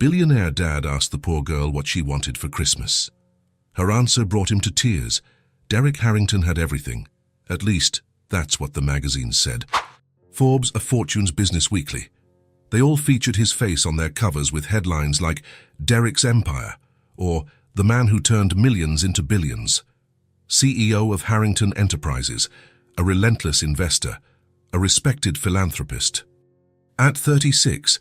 Billionaire Dad asked the poor girl what she wanted for Christmas. Her answer brought him to tears. Derek Harrington had everything. At least, that's what the magazines said. Forbes, a Fortune's Business Weekly. They all featured his face on their covers with headlines like Derek's Empire or The Man Who Turned Millions into Billions. CEO of Harrington Enterprises, a relentless investor, a respected philanthropist. At 36,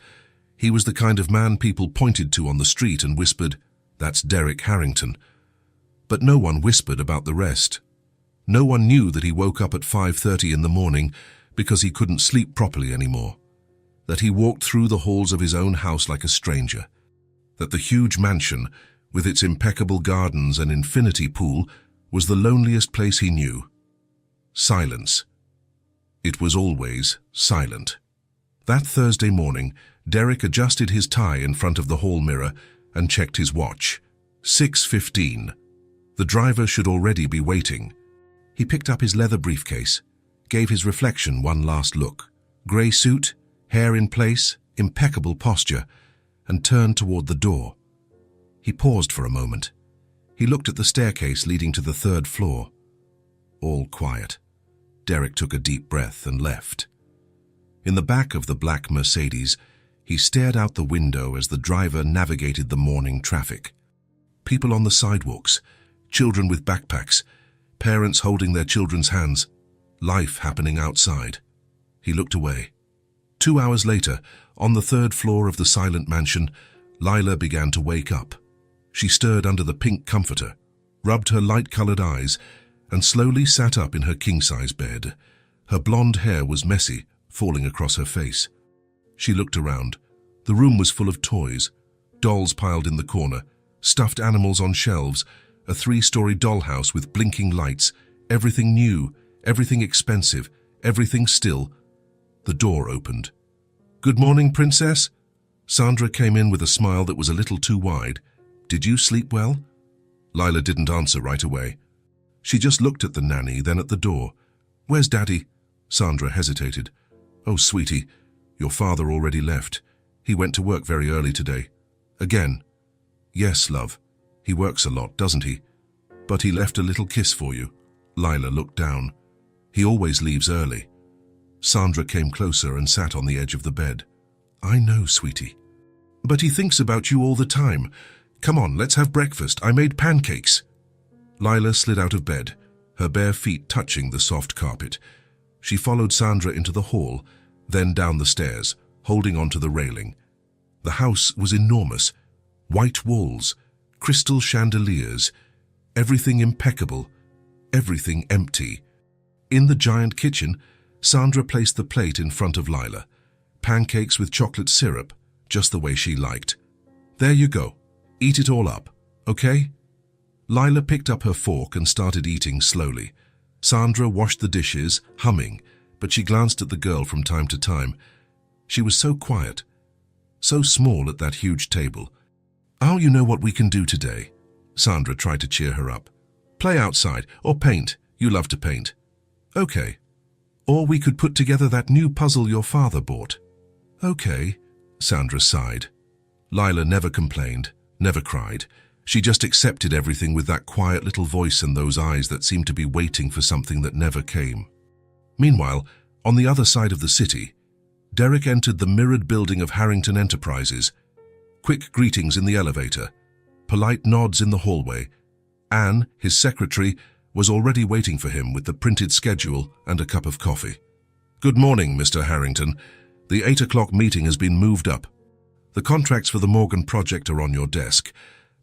he was the kind of man people pointed to on the street and whispered, "That's Derek Harrington." But no one whispered about the rest. No one knew that he woke up at 5:30 in the morning because he couldn't sleep properly anymore. That he walked through the halls of his own house like a stranger. That the huge mansion, with its impeccable gardens and infinity pool, was the loneliest place he knew. Silence. It was always silent. That Thursday morning, Derek adjusted his tie in front of the hall mirror and checked his watch. 6:15. The driver should already be waiting. He picked up his leather briefcase, gave his reflection one last look. Grey suit, hair in place, impeccable posture, and turned toward the door. He paused for a moment. He looked at the staircase leading to the third floor. All quiet. Derek took a deep breath and left. In the back of the black Mercedes, he stared out the window as the driver navigated the morning traffic. People on the sidewalks, children with backpacks, parents holding their children's hands, life happening outside. He looked away. 2 hours later, on the third floor of the silent mansion, Lila began to wake up. She stirred under the pink comforter, rubbed her light-colored eyes, and slowly sat up in her king-size bed. Her blonde hair was messy, falling across her face. She looked around. The room was full of toys, dolls piled in the corner, stuffed animals on shelves, a 3-story dollhouse with blinking lights, everything new, everything expensive, everything still. The door opened. "Good morning, Princess." Sandra came in with a smile that was a little too wide. "Did you sleep well?" Lila didn't answer right away. She just looked at the nanny, then at the door. "Where's Daddy?" Sandra hesitated. "Oh, sweetie, your father already left. He went to work very early today." "Again?" "Yes, love. He works a lot, doesn't he? But he left a little kiss for you." Lila looked down. "He always leaves early." Sandra came closer and sat on the edge of the bed. "I know, sweetie. But he thinks about you all the time. Come on, let's have breakfast. I made pancakes." Lila slid out of bed, her bare feet touching the soft carpet. She followed Sandra into the hall, then down the stairs, holding onto the railing. The house was enormous. White walls, crystal chandeliers, everything impeccable, everything empty. In the giant kitchen, Sandra placed the plate in front of Lila. Pancakes with chocolate syrup, just the way she liked. "There you go. Eat it all up, okay?" Lila picked up her fork and started eating slowly. Sandra washed the dishes, humming, but she glanced at the girl from time to time. She was so quiet, so small at that huge table. "Oh, you know what we can do today?" Sandra tried to cheer her up. "Play outside, or paint. You love to paint." "Okay. Or we could put together that new puzzle your father bought." "Okay," Sandra sighed. Lila never complained, never cried. She just accepted everything with that quiet little voice and those eyes that seemed to be waiting for something that never came. Meanwhile, on the other side of the city, Derek entered the mirrored building of Harrington Enterprises. Quick greetings in the elevator, polite nods in the hallway. Anne, his secretary, was already waiting for him with the printed schedule and a cup of coffee. "Good morning, Mr. Harrington. The 8 o'clock meeting has been moved up. The contracts for the Morgan project are on your desk.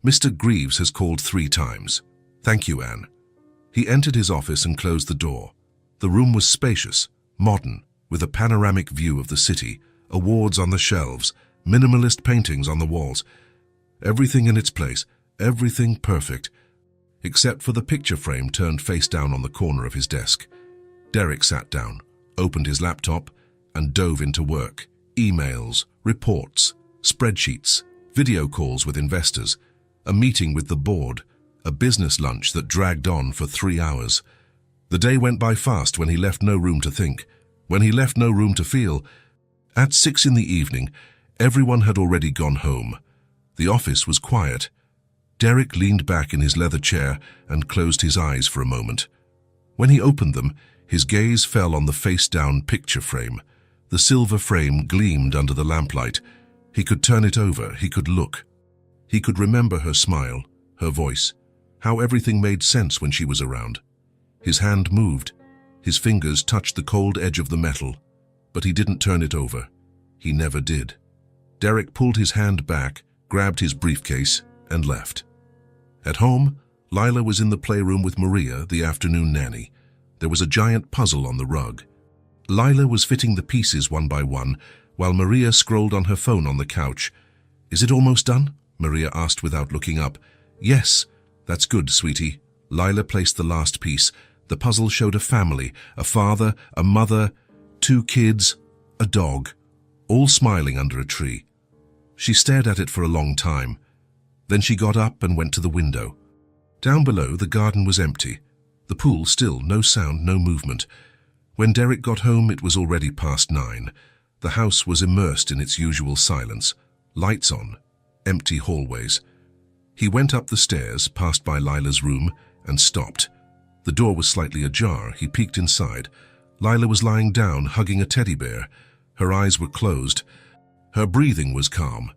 Mr. Greaves has called 3 times. Thank you, Anne." He entered his office and closed the door. The room was spacious, modern, with a panoramic view of the city, awards on the shelves, minimalist paintings on the walls. Everything in its place, everything perfect, except for the picture frame turned face down on the corner of his desk. Derek sat down, opened his laptop, and dove into work. Emails, reports, spreadsheets, video calls with investors, a meeting with the board, a business lunch that dragged on for 3 hours. The day went by fast when he left no room to think, when he left no room to feel. At 6 in the evening, everyone had already gone home. The office was quiet. Derek leaned back in his leather chair and closed his eyes for a moment. When he opened them, his gaze fell on the face-down picture frame. The silver frame gleamed under the lamplight. He could turn it over, he could look. He could remember her smile, her voice, how everything made sense when she was around. His hand moved. His fingers touched the cold edge of the metal, but he didn't turn it over. He never did. Derek pulled his hand back, grabbed his briefcase, and left. At home, Lila was in the playroom with Maria, the afternoon nanny. There was a giant puzzle on the rug. Lila was fitting the pieces one by one, while Maria scrolled on her phone on the couch. "Is it almost done?" Maria asked without looking up. "Yes, that's good, sweetie." Lila placed the last piece. The puzzle showed a family, a father, a mother, 2 kids, a dog, all smiling under a tree. She stared at it for a long time. Then she got up and went to the window. Down below, the garden was empty. The pool still, no sound, no movement. When Derek got home, it was already past 9. The house was immersed in its usual silence. Lights on, empty hallways. He went up the stairs, passed by Lila's room, and stopped. The door was slightly ajar. He peeked inside. Lila was lying down, hugging a teddy bear. Her eyes were closed. Her breathing was calm.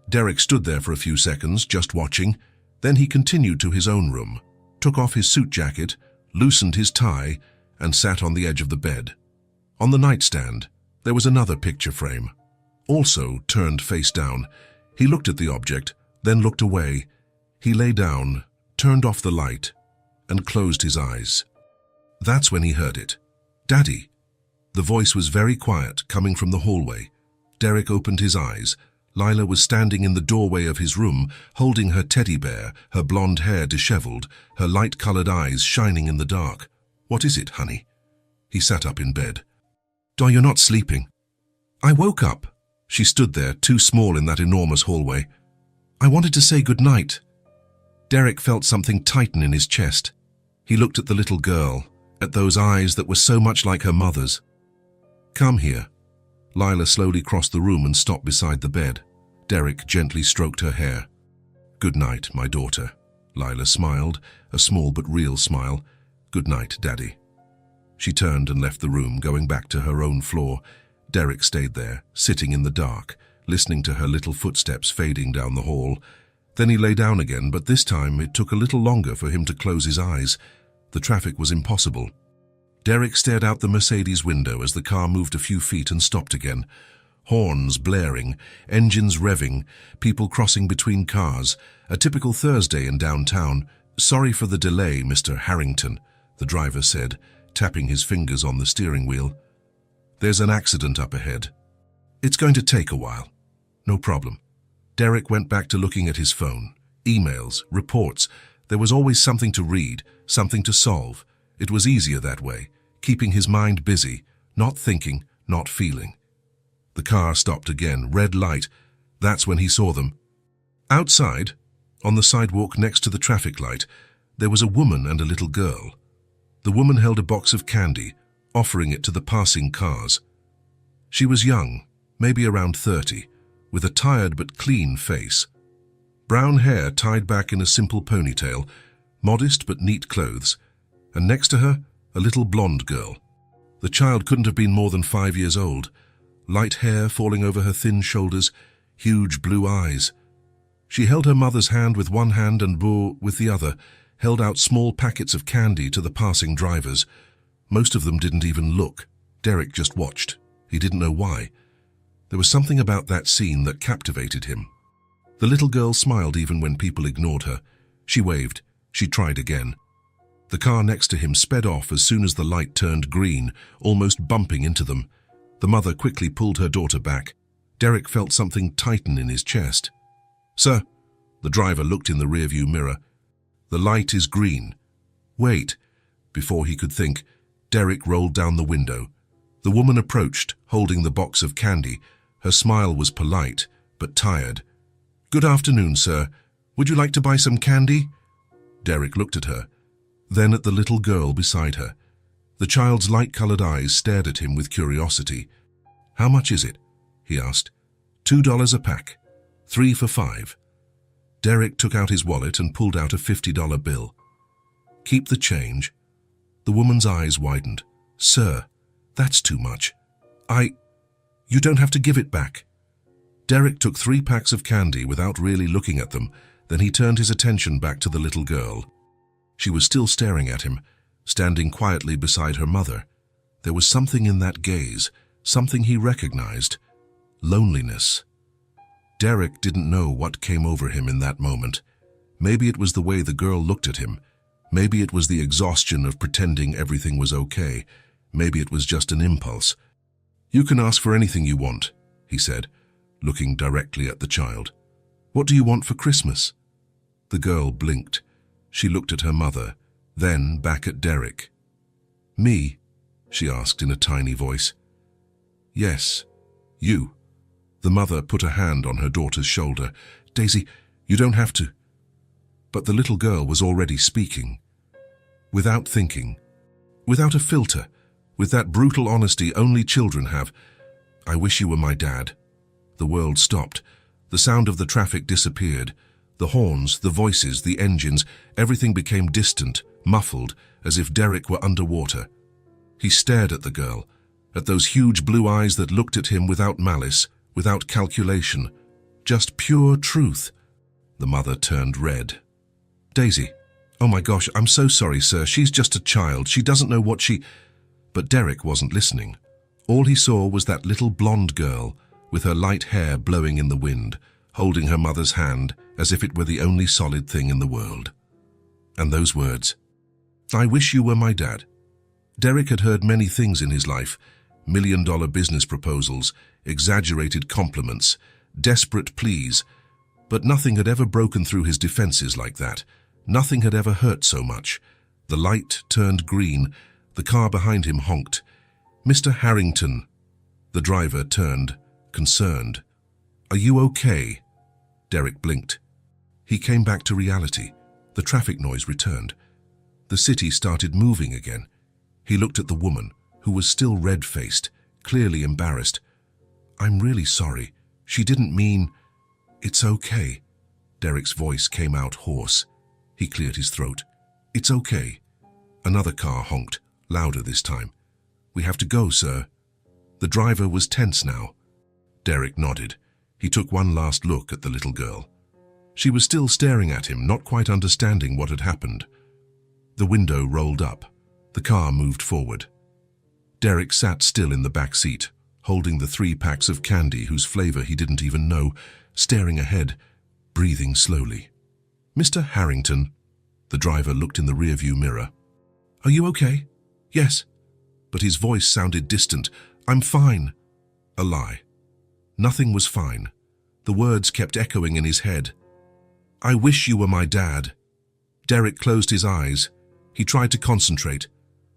Derek stood there for a few seconds, just watching. Then he continued to his own room, took off his suit jacket, loosened his tie, and sat on the edge of the bed. On the nightstand, there was another picture frame, also turned face down. He looked at the object, then looked away. He lay down, turned off the light, and closed his eyes. That's when he heard it. "Daddy." The voice was very quiet, coming from the hallway. Derek opened his eyes. Lila was standing in the doorway of his room, holding her teddy bear, her blonde hair disheveled, her light-colored eyes shining in the dark. "What is it, honey?" He sat up in bed. "Di, you're not sleeping." "I woke up." She stood there, too small in that enormous hallway. "I wanted to say good night." Derek felt something tighten in his chest. He looked at the little girl, at those eyes that were so much like her mother's. "Come here." Lila slowly crossed the room and stopped beside the bed. Derek gently stroked her hair. "Good night, my daughter." Lila smiled, a small but real smile. "Good night, Daddy." She turned and left the room, going back to her own floor. Derek stayed there, sitting in the dark, listening to her little footsteps fading down the hall. Then he lay down again, but this time it took a little longer for him to close his eyes. The traffic was impossible. Derek stared out the Mercedes window as the car moved a few feet and stopped again. Horns blaring, engines revving, people crossing between cars. A typical Thursday in downtown. "Sorry for the delay, Mr. Harrington," the driver said, tapping his fingers on the steering wheel. "There's an accident up ahead. It's going to take a while." "No problem." Derek went back to looking at his phone. Emails, reports. There was always something to read, something to solve. It was easier that way, keeping his mind busy, not thinking, not feeling. The car stopped again, red light. That's when he saw them. Outside, on the sidewalk next to the traffic light, there was a woman and a little girl. The woman held a box of candy, offering it to the passing cars. She was young, maybe around 30, with a tired but clean face. Brown hair tied back in a simple ponytail, modest but neat clothes, and next to her, a little blonde girl. The child couldn't have been more than 5 years old. Light hair falling over her thin shoulders, huge blue eyes. She held her mother's hand with one hand and Bo, with the other, held out small packets of candy to the passing drivers. Most of them didn't even look. Derek just watched. He didn't know why. There was something about that scene that captivated him. The little girl smiled even when people ignored her. She waved. She tried again. The car next to him sped off as soon as the light turned green, almost bumping into them. The mother quickly pulled her daughter back. Derek felt something tighten in his chest. "Sir," the driver looked in the rearview mirror. "The light is green." "Wait." Before he could think, Derek rolled down the window. The woman approached, holding the box of candy. Her smile was polite, but tired. "Good afternoon, sir. Would you like to buy some candy?" Derek looked at her, then at the little girl beside her. The child's light-colored eyes stared at him with curiosity. "How much is it?" he asked. $2 a pack. 3 for $5. Derek took out his wallet and pulled out a $50 bill. "Keep the change." The woman's eyes widened. "Sir, that's too much. You don't have to give it back." Derek took 3 packs of candy without really looking at them. Then he turned his attention back to the little girl. She was still staring at him, standing quietly beside her mother. There was something in that gaze, something he recognized. Loneliness. Derek didn't know what came over him in that moment. Maybe it was the way the girl looked at him. Maybe it was the exhaustion of pretending everything was okay. Maybe it was just an impulse. "You can ask for anything you want," he said, looking directly at the child. "What do you want for Christmas?" The girl blinked. She looked at her mother, then back at Derek. "Me?" she asked in a tiny voice. "Yes, you." The mother put a hand on her daughter's shoulder. "Daisy, you don't have to." But the little girl was already speaking. Without thinking, without a filter, with that brutal honesty only children have. "I wish you were my dad." The world stopped. The sound of the traffic disappeared. The horns, the voices, the engines, everything became distant, muffled, as if Derek were underwater. He stared at the girl, at those huge blue eyes that looked at him without malice, without calculation, just pure truth. The mother turned red. "Daisy, oh my gosh, I'm so sorry, sir. She's just a child. She doesn't know what she—" But Derek wasn't listening. All he saw was that little blonde girl, with her light hair blowing in the wind, holding her mother's hand as if it were the only solid thing in the world. And those words, "I wish you were my dad." Derek had heard many things in his life: million-dollar business proposals, exaggerated compliments, desperate pleas, but nothing had ever broken through his defenses like that. Nothing had ever hurt so much. The light turned green. The car behind him honked. "Mr. Harrington." The driver turned, concerned. "Are you okay?" Derek blinked. He came back to reality. The traffic noise returned. The city started moving again. He looked at the woman, who was still red-faced, clearly embarrassed. "I'm really sorry. She didn't mean—" "It's okay." Derek's voice came out hoarse. He cleared his throat. "It's okay." Another car honked, louder this time. "We have to go, sir." The driver was tense now. Derek nodded. He took one last look at the little girl. She was still staring at him, not quite understanding what had happened. The window rolled up. The car moved forward. Derek sat still in the back seat, holding the 3 packs of candy whose flavor he didn't even know, staring ahead, breathing slowly. "Mr. Harrington." The driver looked in the rearview mirror. "Are you okay?" "Yes." But his voice sounded distant. "I'm fine." A lie. Nothing was fine. The words kept echoing in his head. "I wish you were my dad." Derek closed his eyes. He tried to concentrate,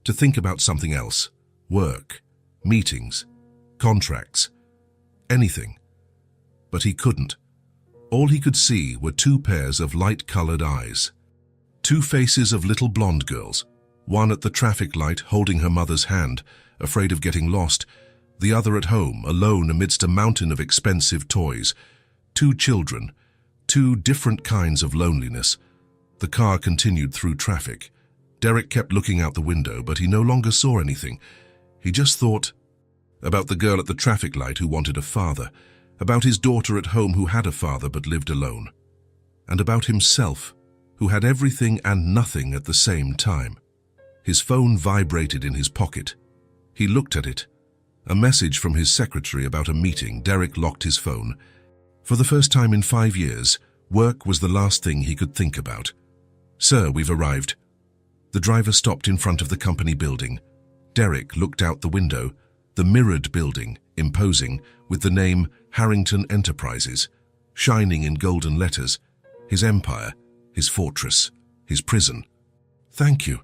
to think about something else. Work, meetings, contracts, anything. But he couldn't. All he could see were 2 pairs of light-colored eyes. 2 faces of little blonde girls, one at the traffic light holding her mother's hand, afraid of getting lost, the other at home, alone amidst a mountain of expensive toys. 2 children, 2 different kinds of loneliness. The car continued through traffic. Derek kept looking out the window, but he no longer saw anything. He just thought about the girl at the traffic light who wanted a father, about his daughter at home who had a father but lived alone, and about himself, who had everything and nothing at the same time. His phone vibrated in his pocket. He looked at it. A message from his secretary about a meeting. Derek locked his phone. For the first time in 5 years, work was the last thing he could think about. "Sir, we've arrived." The driver stopped in front of the company building. Derek looked out the window. The mirrored building, imposing, with the name Harrington Enterprises, shining in golden letters. His empire, his fortress, his prison. "Thank you."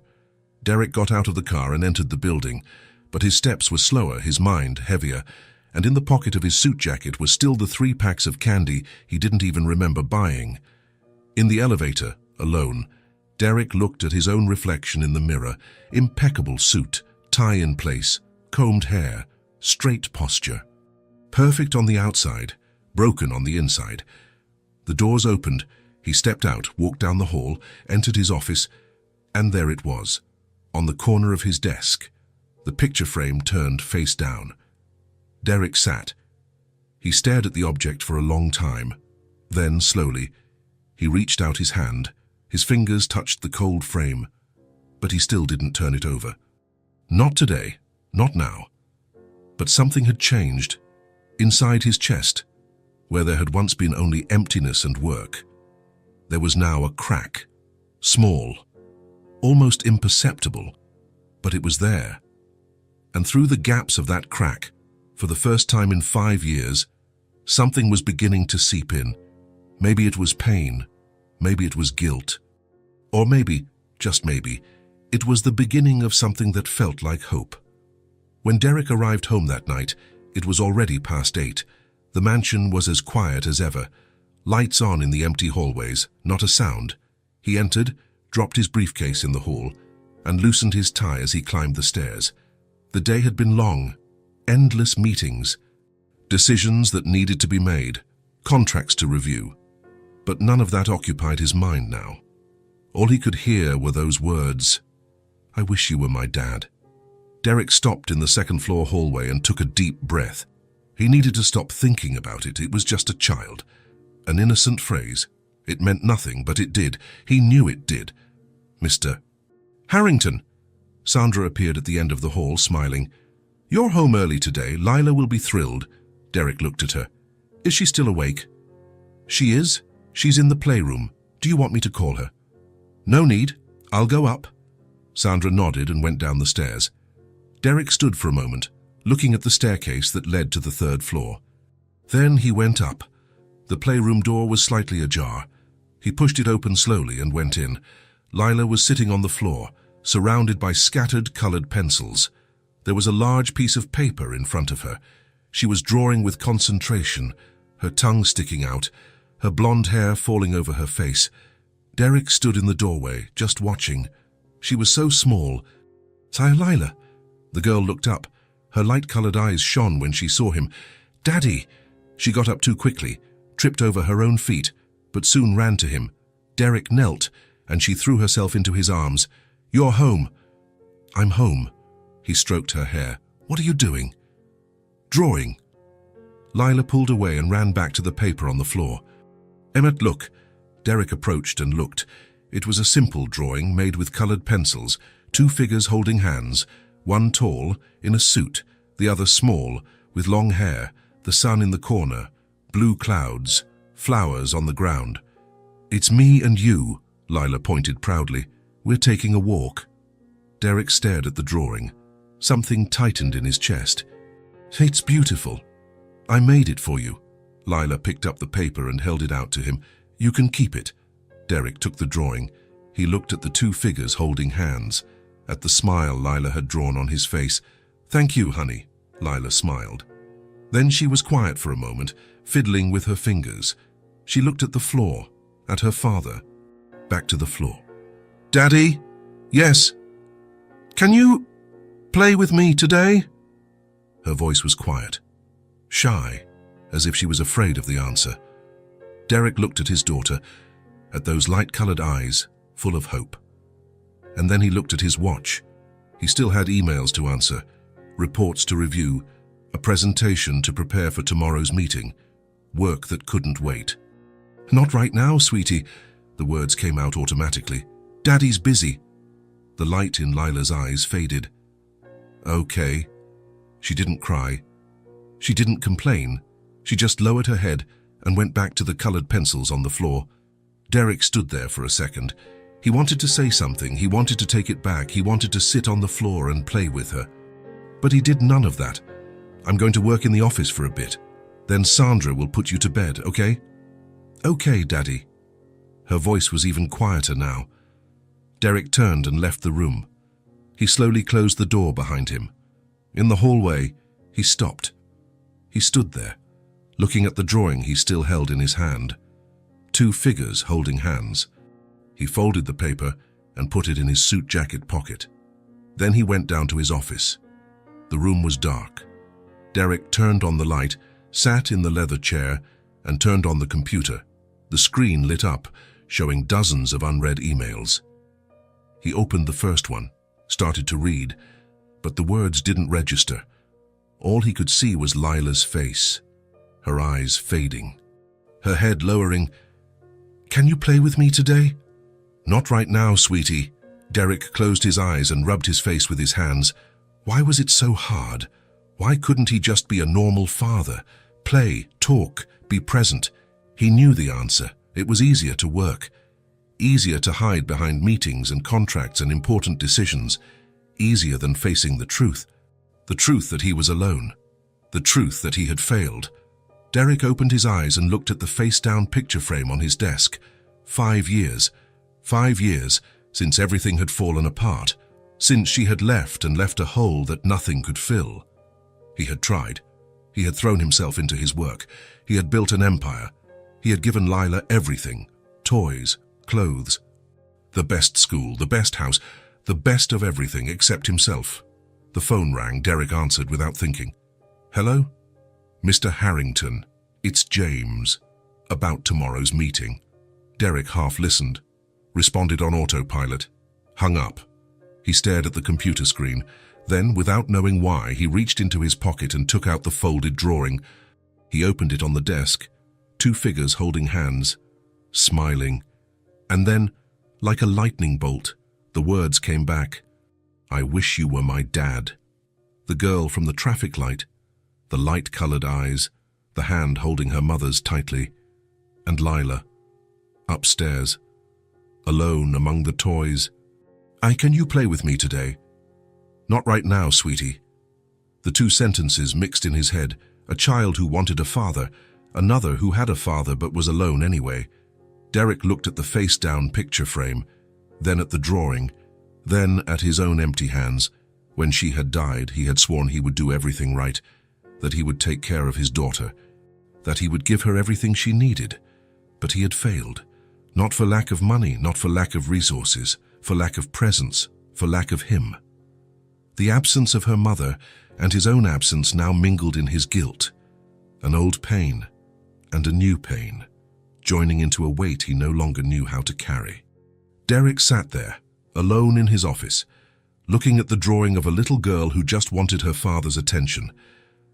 Derek got out of the car and entered the building, but his steps were slower, his mind heavier, and in the pocket of his suit jacket were still the 3 packs of candy he didn't even remember buying. In the elevator, alone, Derek looked at his own reflection in the mirror. Impeccable suit, tie in place, combed hair, straight posture. Perfect on the outside, broken on the inside. The doors opened. He stepped out, walked down the hall, entered his office, and there it was, on the corner of his desk, the picture frame turned face down. Derek sat. He stared at the object for a long time. Then, slowly, he reached out his hand. His fingers touched the cold frame, but he still didn't turn it over. Not today, not now. But something had changed. Inside his chest, where there had once been only emptiness and work, there was now a crack, small, almost imperceptible, but it was there. And through the gaps of that crack, for the first time in 5 years, something was beginning to seep in. Maybe it was pain, maybe it was guilt, or maybe, just maybe, it was the beginning of something that felt like hope. When Derek arrived home that night, it was already past 8. The mansion was as quiet as ever. Lights on in the empty hallways, not a sound. He entered, dropped his briefcase in the hall, and loosened his tie as he climbed the stairs. The day had been long, endless meetings, decisions that needed to be made, contracts to review. But none of that occupied his mind now. All he could hear were those words, "I wish you were my dad." Derek stopped in the second-floor hallway and took a deep breath. He needed to stop thinking about it. It was just a child. An innocent phrase. It meant nothing, but it did. He knew it did. "Mr. Harrington." Sandra appeared at the end of the hall, smiling. "You're home early today. Lila will be thrilled." Derek looked at her. "Is she still awake?" "She is. She's in the playroom. Do you want me to call her?" "No need. I'll go up." Sandra nodded and went down the stairs. Derek stood for a moment, looking at the staircase that led to the 3rd floor. Then he went up. The playroom door was slightly ajar. He pushed it open slowly and went in. Lila was sitting on the floor, surrounded by scattered colored pencils. There was a large piece of paper in front of her. She was drawing with concentration, her tongue sticking out, her blonde hair falling over her face. Derek stood in the doorway, just watching. She was so small. "Hi, Lila." The girl looked up. Her light-colored eyes shone when she saw him. "Daddy!" She got up too quickly, tripped over her own feet, but soon ran to him. Derek knelt, and she threw herself into his arms. "You're home." "I'm home." He stroked her hair. "What are you doing?" "Drawing." Lila pulled away and ran back to the paper on the floor. "Emmett, look." Derek approached and looked. It was a simple drawing made with colored pencils, 2 figures holding hands, one tall, in a suit, the other small, with long hair, the sun in the corner, blue clouds, flowers on the ground. "It's me and you," Lila pointed proudly. "We're taking a walk." Derek stared at the drawing. Something tightened in his chest. "It's beautiful. I made it for you." Lila picked up the paper and held it out to him. "You can keep it." Derek took the drawing. He looked at the 2 figures holding hands, at the smile Lila had drawn on his face. "Thank you, honey," Lila smiled. Then she was quiet for a moment, fiddling with her fingers. She looked at the floor, at her father, back to the floor. "Daddy?" "Yes." "Can you play with me today?" Her voice was quiet, shy, as if she was afraid of the answer. Derek looked at his daughter, at those light-colored eyes, full of hope. And then he looked at his watch. He still had emails to answer, reports to review, a presentation to prepare for tomorrow's meeting, work that couldn't wait. "Not right now, sweetie," the words came out automatically. "Daddy's busy." The light in Lila's eyes faded. "Okay." She didn't cry. She didn't complain. She just lowered her head and went back to the colored pencils on the floor. Derek stood there for a second. He wanted to say something. He wanted to take it back. He wanted to sit on the floor and play with her. But he did none of that. "I'm going to work in the office for a bit. Then Sandra will put you to bed, okay?" "Okay, Daddy." Her voice was even quieter now. Derek turned and left the room. He slowly closed the door behind him. In the hallway, he stopped. He stood there, looking at the drawing he still held in his hand. 2 figures holding hands. He folded the paper and put it in his suit jacket pocket. Then he went down to his office. The room was dark. Derek turned on the light, sat in the leather chair, and turned on the computer. The screen lit up, showing dozens of unread emails. He opened the first one, started to read, but the words didn't register. All he could see was Lila's face, her eyes fading, her head lowering. "Can you play with me today?" "Not right now, sweetie." Derek closed his eyes and rubbed his face with his hands. Why was it so hard? Why couldn't he just be a normal father? Play, talk, be present. He knew the answer. It was easier to work. Easier to hide behind meetings and contracts and important decisions. Easier than facing the truth. The truth that he was alone. The truth that he had failed. Derek opened his eyes and looked at the face-down picture frame on his desk. 5 years. 5 years since everything had fallen apart. Since she had left and left a hole that nothing could fill. He had tried. He had thrown himself into his work. He had built an empire. He had given Lila everything. Toys, clothes, the best school, the best house, the best of everything except himself. The phone rang. Derek answered without thinking. "Hello? Mr. Harrington, it's James. About tomorrow's meeting." Derek half listened, responded on autopilot, hung up. He stared at the computer screen. Then, without knowing why, he reached into his pocket and took out the folded drawing. He opened it on the desk. 2 figures holding hands, smiling. And then, like a lightning bolt, the words came back. "I wish you were my dad." The girl from the traffic light, the light-colored eyes, the hand holding her mother's tightly. And Lila, upstairs, alone among the toys. Can you play with me today?" "Not right now, sweetie." The 2 sentences mixed in his head. A child who wanted a father, another who had a father but was alone anyway. Derek looked at the face-down picture frame, then at the drawing, then at his own empty hands. When she had died, he had sworn he would do everything right, that he would take care of his daughter, that he would give her everything she needed. But he had failed. Not for lack of money, not for lack of resources, for lack of presence, for lack of him. The absence of her mother and his own absence now mingled in his guilt. An old pain and a new pain, joining into a weight he no longer knew how to carry. Derek sat there, alone in his office, looking at the drawing of a little girl who just wanted her father's attention.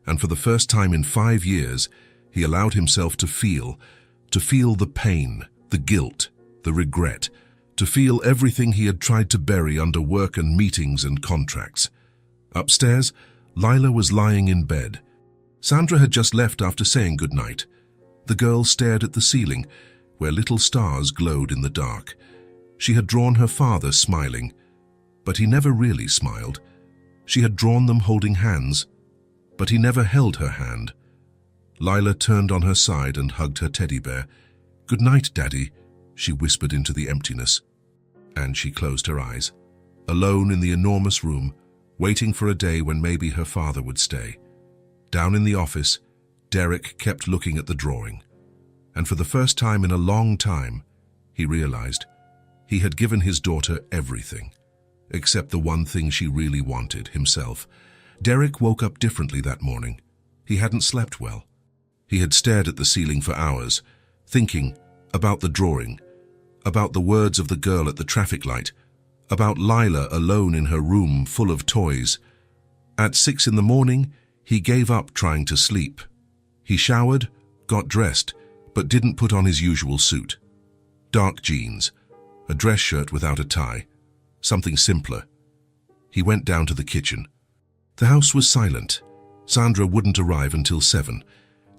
And for the first time in 5 years, he allowed himself to feel the pain, the guilt, the regret, to feel everything he had tried to bury under work and meetings and contracts. Upstairs, Lila was lying in bed. Sandra had just left after saying goodnight. The girl stared at the ceiling, where little stars glowed in the dark. She had drawn her father smiling, but he never really smiled. She had drawn them holding hands, but he never held her hand. Lila turned on her side and hugged her teddy bear. "Good night, Daddy," she whispered into the emptiness. And she closed her eyes, alone in the enormous room, waiting for a day when maybe her father would stay. Down in the office, Derek kept looking at the drawing. And for the first time in a long time, he realized he had given his daughter everything, except the one thing she really wanted, himself. Derek woke up differently that morning. He hadn't slept well. He had stared at the ceiling for hours, thinking about the drawing, about the words of the girl at the traffic light, about Lila alone in her room full of toys. At 6 in the morning, he gave up trying to sleep. He showered, got dressed, but didn't put on his usual suit. Dark jeans, a dress shirt without a tie, something simpler. He went down to the kitchen. The house was silent. Sandra wouldn't arrive until 7.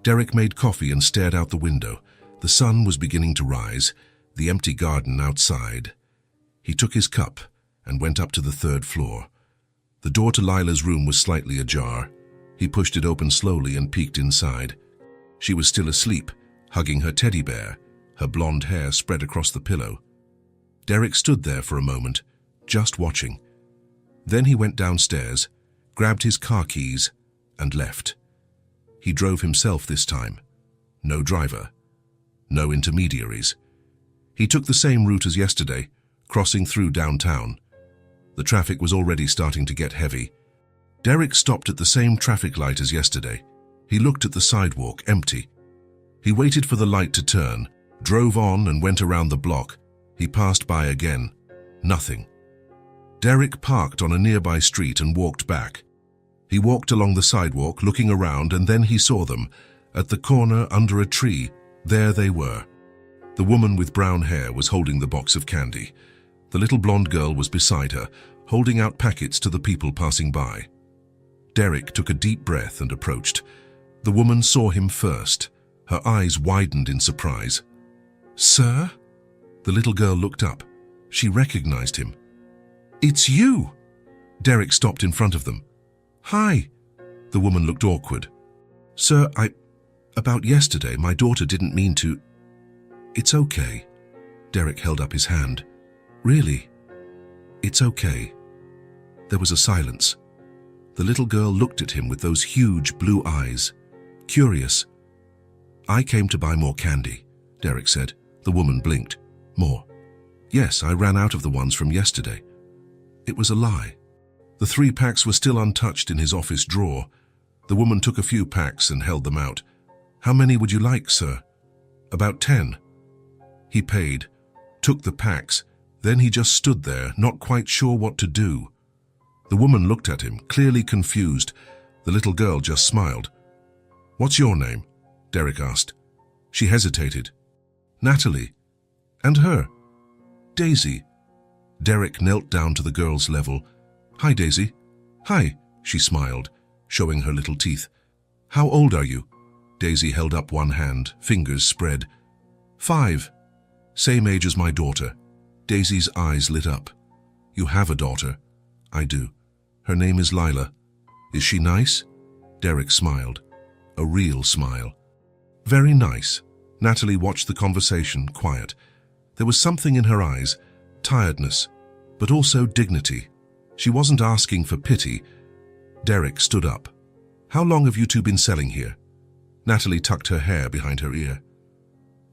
Derek made coffee and stared out the window. The sun was beginning to rise, the empty garden outside. He took his cup and went up to the 3rd floor. The door to Lila's room was slightly ajar. He pushed it open slowly and peeked inside. She was still asleep, hugging her teddy bear, her blonde hair spread across the pillow. Derek stood there for a moment, just watching. Then he went downstairs, grabbed his car keys, and left. He drove himself this time. No driver. No intermediaries. He took the same route as yesterday, crossing through downtown. The traffic was already starting to get heavy. Derek stopped at the same traffic light as yesterday. He looked at the sidewalk, empty. He waited for the light to turn, drove on and went around the block. He passed by again. Nothing. Derek parked on a nearby street and walked back. He walked along the sidewalk, looking around, and then he saw them. At the corner, under a tree, there they were. The woman with brown hair was holding the box of candy. The little blonde girl was beside her, holding out packets to the people passing by. Derek took a deep breath and approached. The woman saw him first. Her eyes widened in surprise. "Sir?" The little girl looked up. She recognized him. "It's you!" Derek stopped in front of them. "Hi." The woman looked awkward. "Sir, about yesterday, my daughter didn't mean to..." "It's okay." Derek held up his hand. "Really? It's okay." There was a silence. The little girl looked at him with those huge blue eyes. Curious. "I came to buy more candy," Derek said. The woman blinked. "More?" "Yes, I ran out of the ones from yesterday." It was a lie. The 3 packs were still untouched in his office drawer. The woman took a few packs and held them out. "How many would you like, sir?" "About 10. He paid, took the packs, then he just stood there, not quite sure what to do. The woman looked at him, clearly confused. The little girl just smiled. "What's your name?" Derek asked. She hesitated. "Natalie." "And her?" "Daisy." Derek knelt down to the girl's level. "Hi, Daisy." "Hi," she smiled, showing her little teeth. "How old are you?" Daisy held up one hand, fingers spread. 5. "Same age as my daughter." Daisy's eyes lit up. "You have a daughter?" "I do. Her name is Lila." "Is she nice?" Derek smiled. A real smile. "Very nice." Natalie watched the conversation, quiet. There was something in her eyes, tiredness, but also dignity. She wasn't asking for pity. Derek stood up. "How long have you two been selling here?" Natalie tucked her hair behind her ear.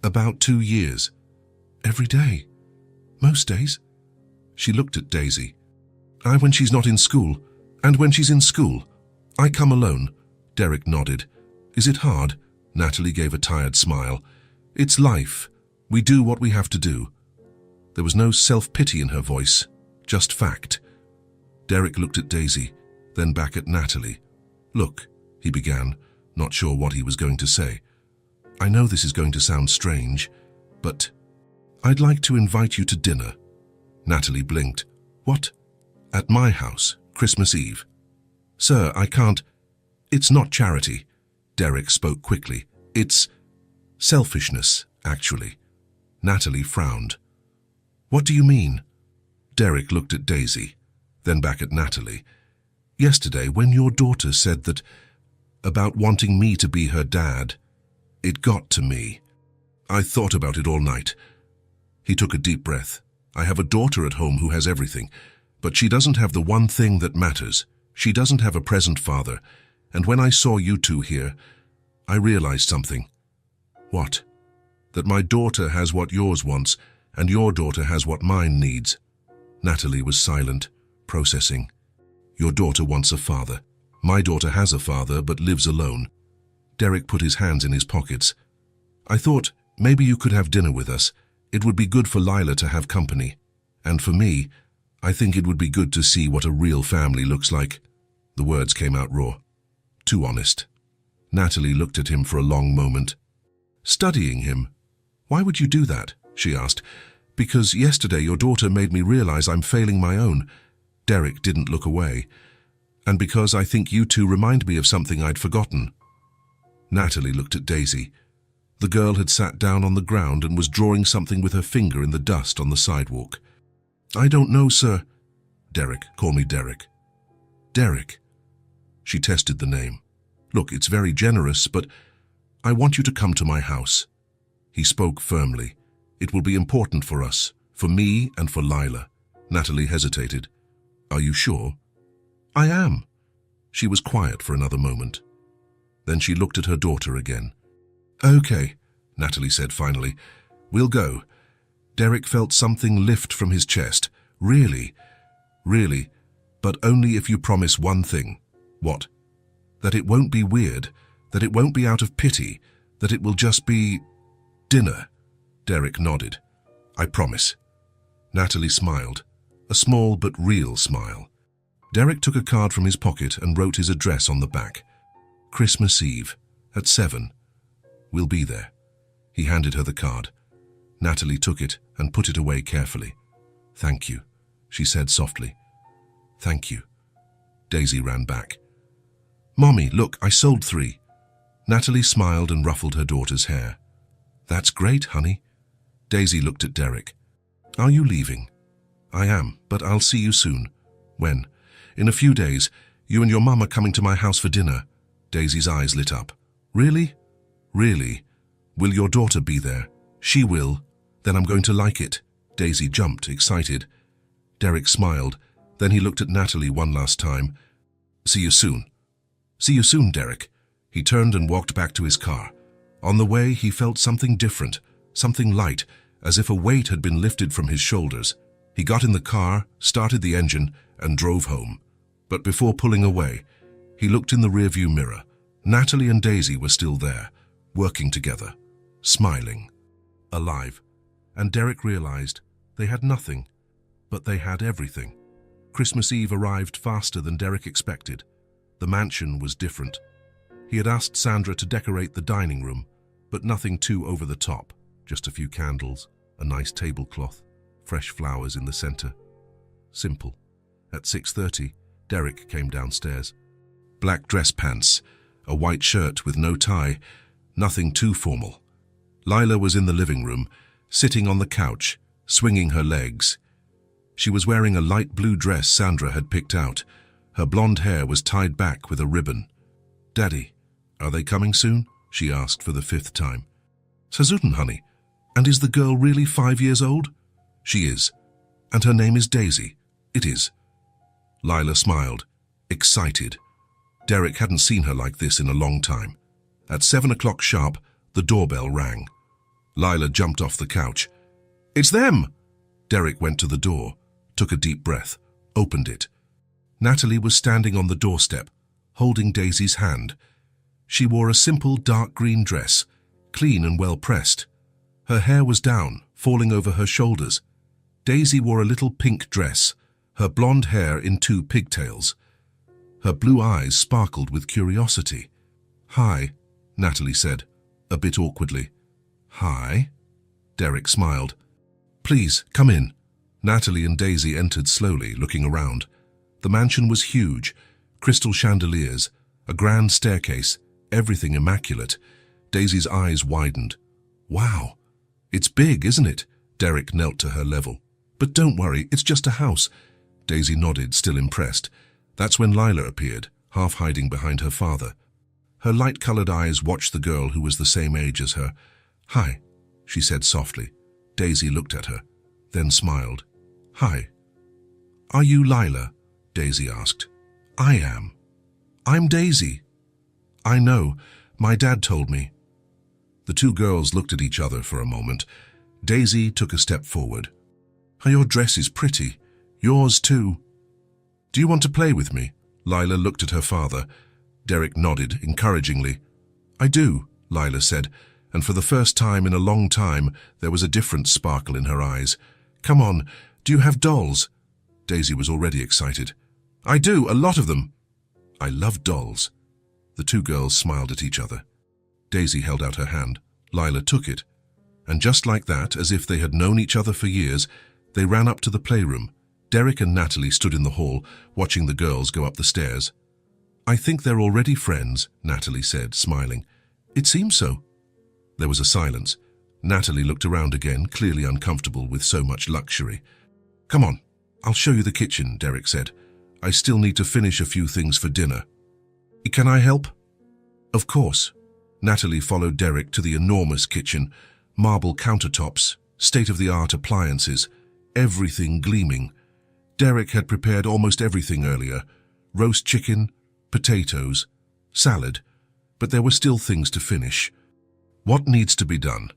"About 2 years." "Every day? Most days?" She looked at Daisy. When she's not in school, and when she's in school. I come alone." Derek nodded. "Is it hard?" Natalie gave a tired smile. "It's life. We do what we have to do." There was no self-pity in her voice, just fact. Derek looked at Daisy, then back at Natalie. "Look," he began, not sure what he was going to say. "I know this is going to sound strange, but I'd like to invite you to dinner." Natalie blinked. "What?" "At my house, Christmas Eve." "Sir, I can't." "It's not charity." Derek spoke quickly. "It's selfishness, actually." Natalie frowned. "What do you mean?" Derek looked at Daisy, then back at Natalie. "Yesterday, when your daughter said that about wanting me to be her dad, it got to me. I thought about it all night." He took a deep breath. "I have a daughter at home who has everything, but she doesn't have the one thing that matters. She doesn't have a present father. And when I saw you two here, I realized something." "What?" "That my daughter has what yours wants, and your daughter has what mine needs." Natalie was silent, processing. "Your daughter wants a father. My daughter has a father, but lives alone." Derek put his hands in his pockets. "I thought maybe you could have dinner with us. It would be good for Lila to have company. And for me, I think it would be good to see what a real family looks like." The words came out raw. Too honest. Natalie looked at him for a long moment. "Studying him? Why would you do that?" she asked. "Because yesterday your daughter made me realize I'm failing my own." Derek didn't look away. "And because I think you two remind me of something I'd forgotten." Natalie looked at Daisy. The girl had sat down on the ground and was drawing something with her finger in the dust on the sidewalk. "I don't know, sir." "Derek, call me Derek." "Derek." She tested the name. "Look, it's very generous, but I want you to come to my house." He spoke firmly. "It will be important for us, for me and for Lila." Natalie hesitated. "Are you sure?" "I am." She was quiet for another moment. Then she looked at her daughter again. "Okay," Natalie said finally. "We'll go." Derek felt something lift from his chest. "Really? Really? But only if you promise one thing." "What?" "That it won't be weird, that it won't be out of pity, that it will just be dinner." Derek nodded. I promise. Natalie smiled, a small but real smile. Derek took a card from his pocket and wrote his address on the back. Christmas Eve, at 7. We'll be there. He handed her the card. Natalie took it and put it away carefully. Thank you, she said softly. Thank you. Daisy ran back. Mommy, look, I sold 3. Natalie smiled and ruffled her daughter's hair. That's great, honey. Daisy looked at Derek. Are you leaving? I am, but I'll see you soon. When? In a few days. You and your mum are coming to my house for dinner. Daisy's eyes lit up. Really? Really? Will your daughter be there? She will. Then I'm going to like it. Daisy jumped, excited. Derek smiled. Then he looked at Natalie one last time. See you soon. See you soon, Derek. He turned and walked back to his car. On the way, he felt something different, something light, as if a weight had been lifted from his shoulders. He got in the car, started the engine, and drove home. But before pulling away, he looked in the rearview mirror. Natalie and Daisy were still there, working together, smiling, alive. And Derek realized they had nothing, but they had everything. Christmas Eve arrived faster than Derek expected. The mansion was different. He had asked Sandra to decorate the dining room, but nothing too over the top. Just a few candles, a nice tablecloth, fresh flowers in the center. Simple. At 6:30, Derek came downstairs. Black dress pants, a white shirt with no tie, nothing too formal. Lila was in the living room, sitting on the couch, swinging her legs. She was wearing a light blue dress Sandra had picked out. Her blonde hair was tied back with a ribbon. Daddy, are they coming soon? She asked for the 5th time. Sazuten, honey. And is the girl really 5 years old? She is. And her name is Daisy. It is. Lila smiled, excited. Derek hadn't seen her like this in a long time. At 7 o'clock sharp, the doorbell rang. Lila jumped off the couch. It's them! Derek went to the door, took a deep breath, opened it. Natalie was standing on the doorstep, holding Daisy's hand. She wore a simple dark green dress, clean and well pressed. Her hair was down, falling over her shoulders. Daisy wore a little pink dress, her blonde hair in 2 pigtails. Her blue eyes sparkled with curiosity. Hi, Natalie said, a bit awkwardly. Hi? Derek smiled. Please, come in. Natalie and Daisy entered slowly, looking around. The mansion was huge, crystal chandeliers, a grand staircase, everything immaculate. Daisy's eyes widened. Wow, it's big, isn't it? Derek knelt to her level. But don't worry, it's just a house. Daisy nodded, still impressed. That's when Lila appeared, half hiding behind her father. Her light-colored eyes watched the girl who was the same age as her. Hi, she said softly. Daisy looked at her, then smiled. Hi. Are you Lila? Daisy asked. I am. I'm Daisy. I know. My dad told me. The 2 girls looked at each other for a moment. Daisy took a step forward. Your dress is pretty. Yours too. Do you want to play with me? Lila looked at her father. Derek nodded encouragingly. I do, Lila said, and for the first time in a long time there was a different sparkle in her eyes. Come on, do you have dolls? Daisy was already excited. I do, a lot of them. I love dolls. The 2 girls smiled at each other. Daisy held out her hand. Lila took it. And just like that, as if they had known each other for years, they ran up to the playroom. Derek and Natalie stood in the hall, watching the girls go up the stairs. I think they're already friends, Natalie said, smiling. It seems so. There was a silence. Natalie looked around again, clearly uncomfortable with so much luxury. Come on, I'll show you the kitchen, Derek said. I still need to finish a few things for dinner. Can I help? Of course. Natalie followed Derek to the enormous kitchen, marble countertops, state-of-the-art appliances, everything gleaming. Derek had prepared almost everything earlier, roast chicken, potatoes, salad, but there were still things to finish. What needs to be done?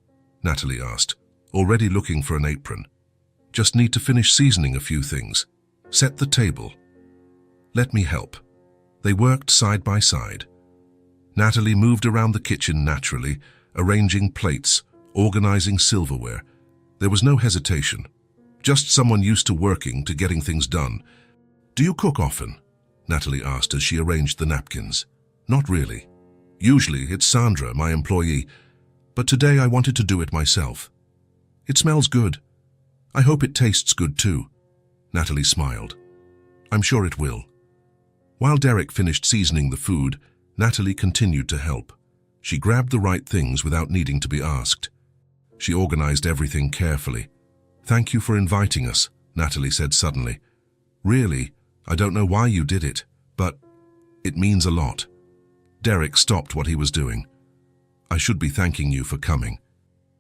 Natalie asked, already looking for an apron. Just need to finish seasoning a few things. Set the table. Let me help. They worked side by side. Natalie moved around the kitchen naturally, arranging plates, organizing silverware. There was no hesitation. Just someone used to working, to getting things done. "Do you cook often?" Natalie asked as she arranged the napkins. "Not really. Usually it's Sandra, my employee, but today I wanted to do it myself. It smells good. I hope it tastes good too." Natalie smiled. "I'm sure it will." While Derek finished seasoning the food, Natalie continued to help. She grabbed the right things without needing to be asked. She organized everything carefully. "Thank you for inviting us," Natalie said suddenly. "Really, I don't know why you did it, but it means a lot." Derek stopped what he was doing. "I should be thanking you for coming.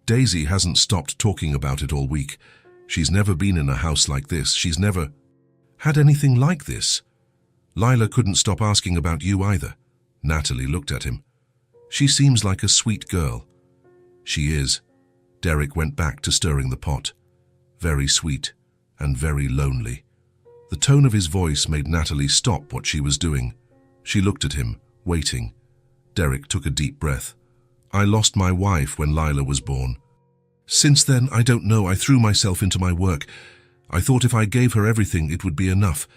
Daisy hasn't stopped talking about it all week. She's never been in a house like this. She's never had anything like this. Lila couldn't stop asking about you either." Natalie looked at him. "She seems like a sweet girl." "She is." Derek went back to stirring the pot. "Very sweet and very lonely." The tone of his voice made Natalie stop what she was doing. She looked at him, waiting. Derek took a deep breath. "I lost my wife when Lila was born. Since then, I don't know, I threw myself into my work. I thought if I gave her everything, it would be enough.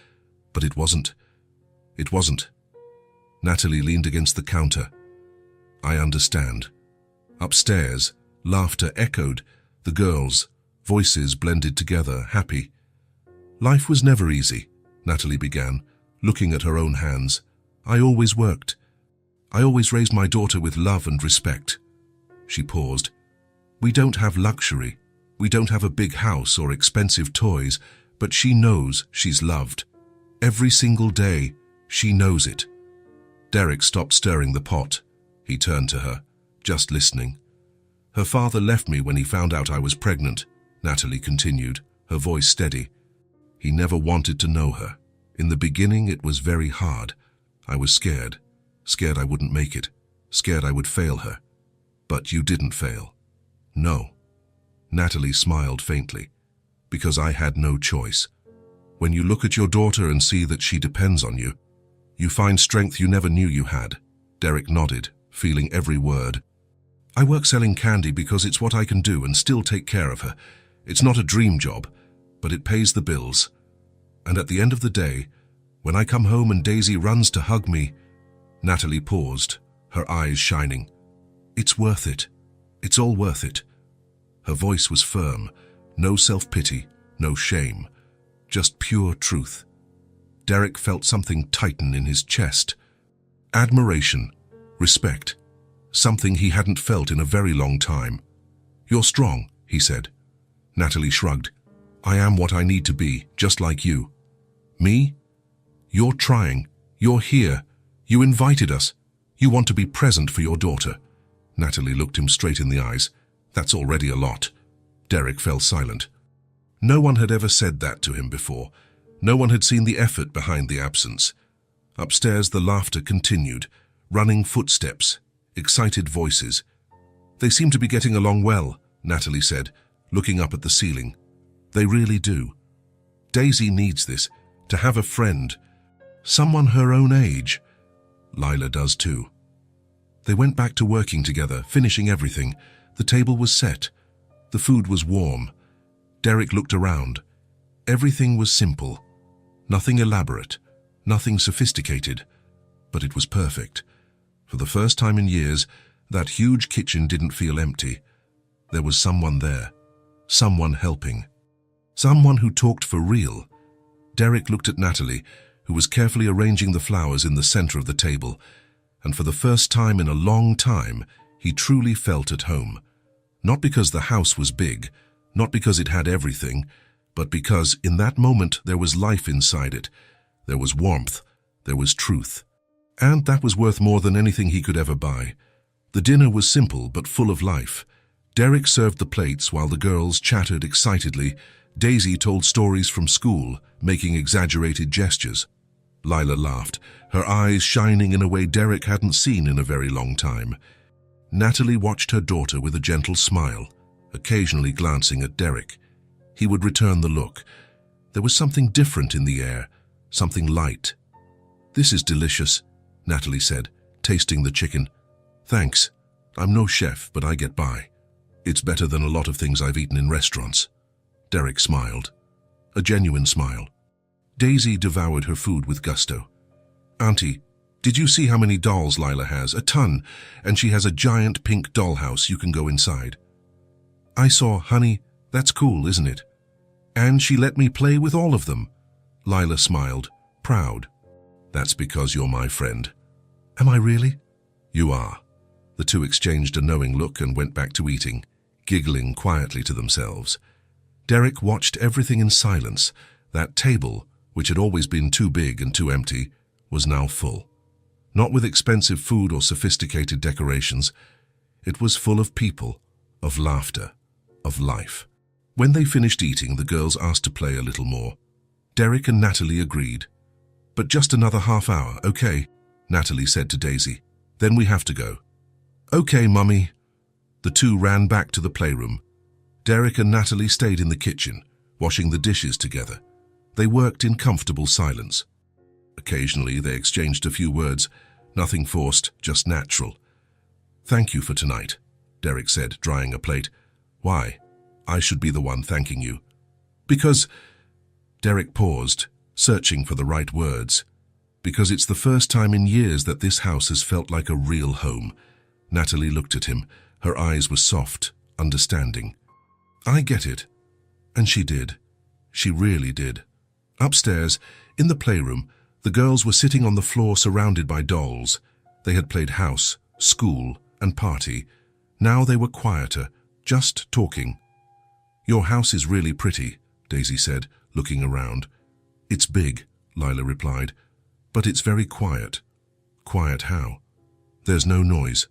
But it wasn't. It wasn't." Natalie leaned against the counter. "I understand." Upstairs, laughter echoed. The girls' voices blended together, happy. "Life was never easy," Natalie began, looking at her own hands. "I always worked. I always raised my daughter with love and respect." She paused. "We don't have luxury. We don't have a big house or expensive toys, but she knows she's loved. Every single day, she knows it." Derek stopped stirring the pot. He turned to her, just listening. "Her father left me when he found out I was pregnant," Natalie continued, her voice steady. "He never wanted to know her. In the beginning, it was very hard. I was scared. Scared I wouldn't make it. Scared I would fail her. But you didn't fail." "No." Natalie smiled faintly. "Because I had no choice. When you look at your daughter and see that she depends on you, you find strength you never knew you had." Derek nodded, feeling every word. "I work selling candy because it's what I can do and still take care of her. It's not a dream job, but it pays the bills. And at the end of the day, when I come home and Daisy runs to hug me..." Natalie paused, her eyes shining. "It's worth it. It's all worth it." Her voice was firm, no self-pity, no shame, just pure truth. Derek felt something tighten in his chest. Admiration, respect, something he hadn't felt in a very long time. "You're strong," he said. Natalie shrugged. "I am what I need to be, just like you." "Me? You're trying. You're here. You invited us. You want to be present for your daughter." Natalie looked him straight in the eyes. "That's already a lot." Derek fell silent. No one had ever said that to him before. No one had seen the effort behind the absence. Upstairs, the laughter continued, running footsteps, excited voices. "They seem to be getting along well," Natalie said, looking up at the ceiling. "They really do. Daisy needs this, to have a friend, someone her own age. Lila does too." They went back to working together, finishing everything. The table was set. The food was warm. Derek looked around. Everything was simple. Nothing elaborate, nothing sophisticated, but it was perfect. For the first time in years, that huge kitchen didn't feel empty. There was someone there, someone helping, someone who talked for real. Derek looked at Natalie, who was carefully arranging the flowers in the center of the table, and for the first time in a long time, he truly felt at home. Not because the house was big, not because it had everything, but because in that moment there was life inside it. There was warmth, there was truth. And that was worth more than anything he could ever buy. The dinner was simple but full of life. Derek served the plates while the girls chattered excitedly. Daisy told stories from school, making exaggerated gestures. Lila laughed, her eyes shining in a way Derek hadn't seen in a very long time. Natalie watched her daughter with a gentle smile, occasionally glancing at Derek. He would return the look. There was something different in the air, something light. "This is delicious," Natalie said, tasting the chicken. "Thanks. I'm no chef, but I get by." It's better than a lot of things I've eaten in restaurants. Derek smiled. A genuine smile. Daisy devoured her food with gusto. Auntie, did you see how many dolls Lila has? A ton, and she has a giant pink dollhouse you can go inside. I saw, honey. That's cool, isn't it? And she let me play with all of them. Lila smiled, proud. That's because you're my friend. Am I really? You are. The two exchanged a knowing look and went back to eating, giggling quietly to themselves. Derek watched everything in silence. That table, which had always been too big and too empty, was now full. Not with expensive food or sophisticated decorations. It was full of people, of laughter, of life. When they finished eating, the girls asked to play a little more. Derek and Natalie agreed. But just another half hour, okay? Natalie said to Daisy. Then we have to go. Okay, Mummy. The two ran back to the playroom. Derek and Natalie stayed in the kitchen, washing the dishes together. They worked in comfortable silence. Occasionally, they exchanged a few words, nothing forced, just natural. Thank you for tonight, Derek said, drying a plate. Why? I should be the one thanking you. Because... Derek paused, searching for the right words. Because it's the first time in years that this house has felt like a real home. Natalie looked at him. Her eyes were soft, understanding. I get it. And she did. She really did. Upstairs, in the playroom, the girls were sitting on the floor surrounded by dolls. They had played house, school, and party. Now they were quieter, just talking. Your house is really pretty, Daisy said, looking around. It's big, Lila replied, but it's very quiet. Quiet how? There's no noise.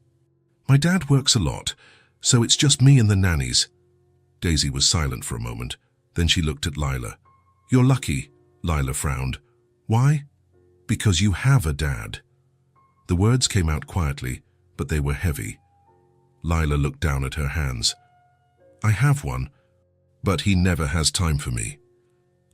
My dad works a lot, so it's just me and the nannies. Daisy was silent for a moment. Then she looked at Lila. You're lucky, Lila frowned. Why? Because you have a dad. The words came out quietly, but they were heavy. Lila looked down at her hands. I have one, but he never has time for me.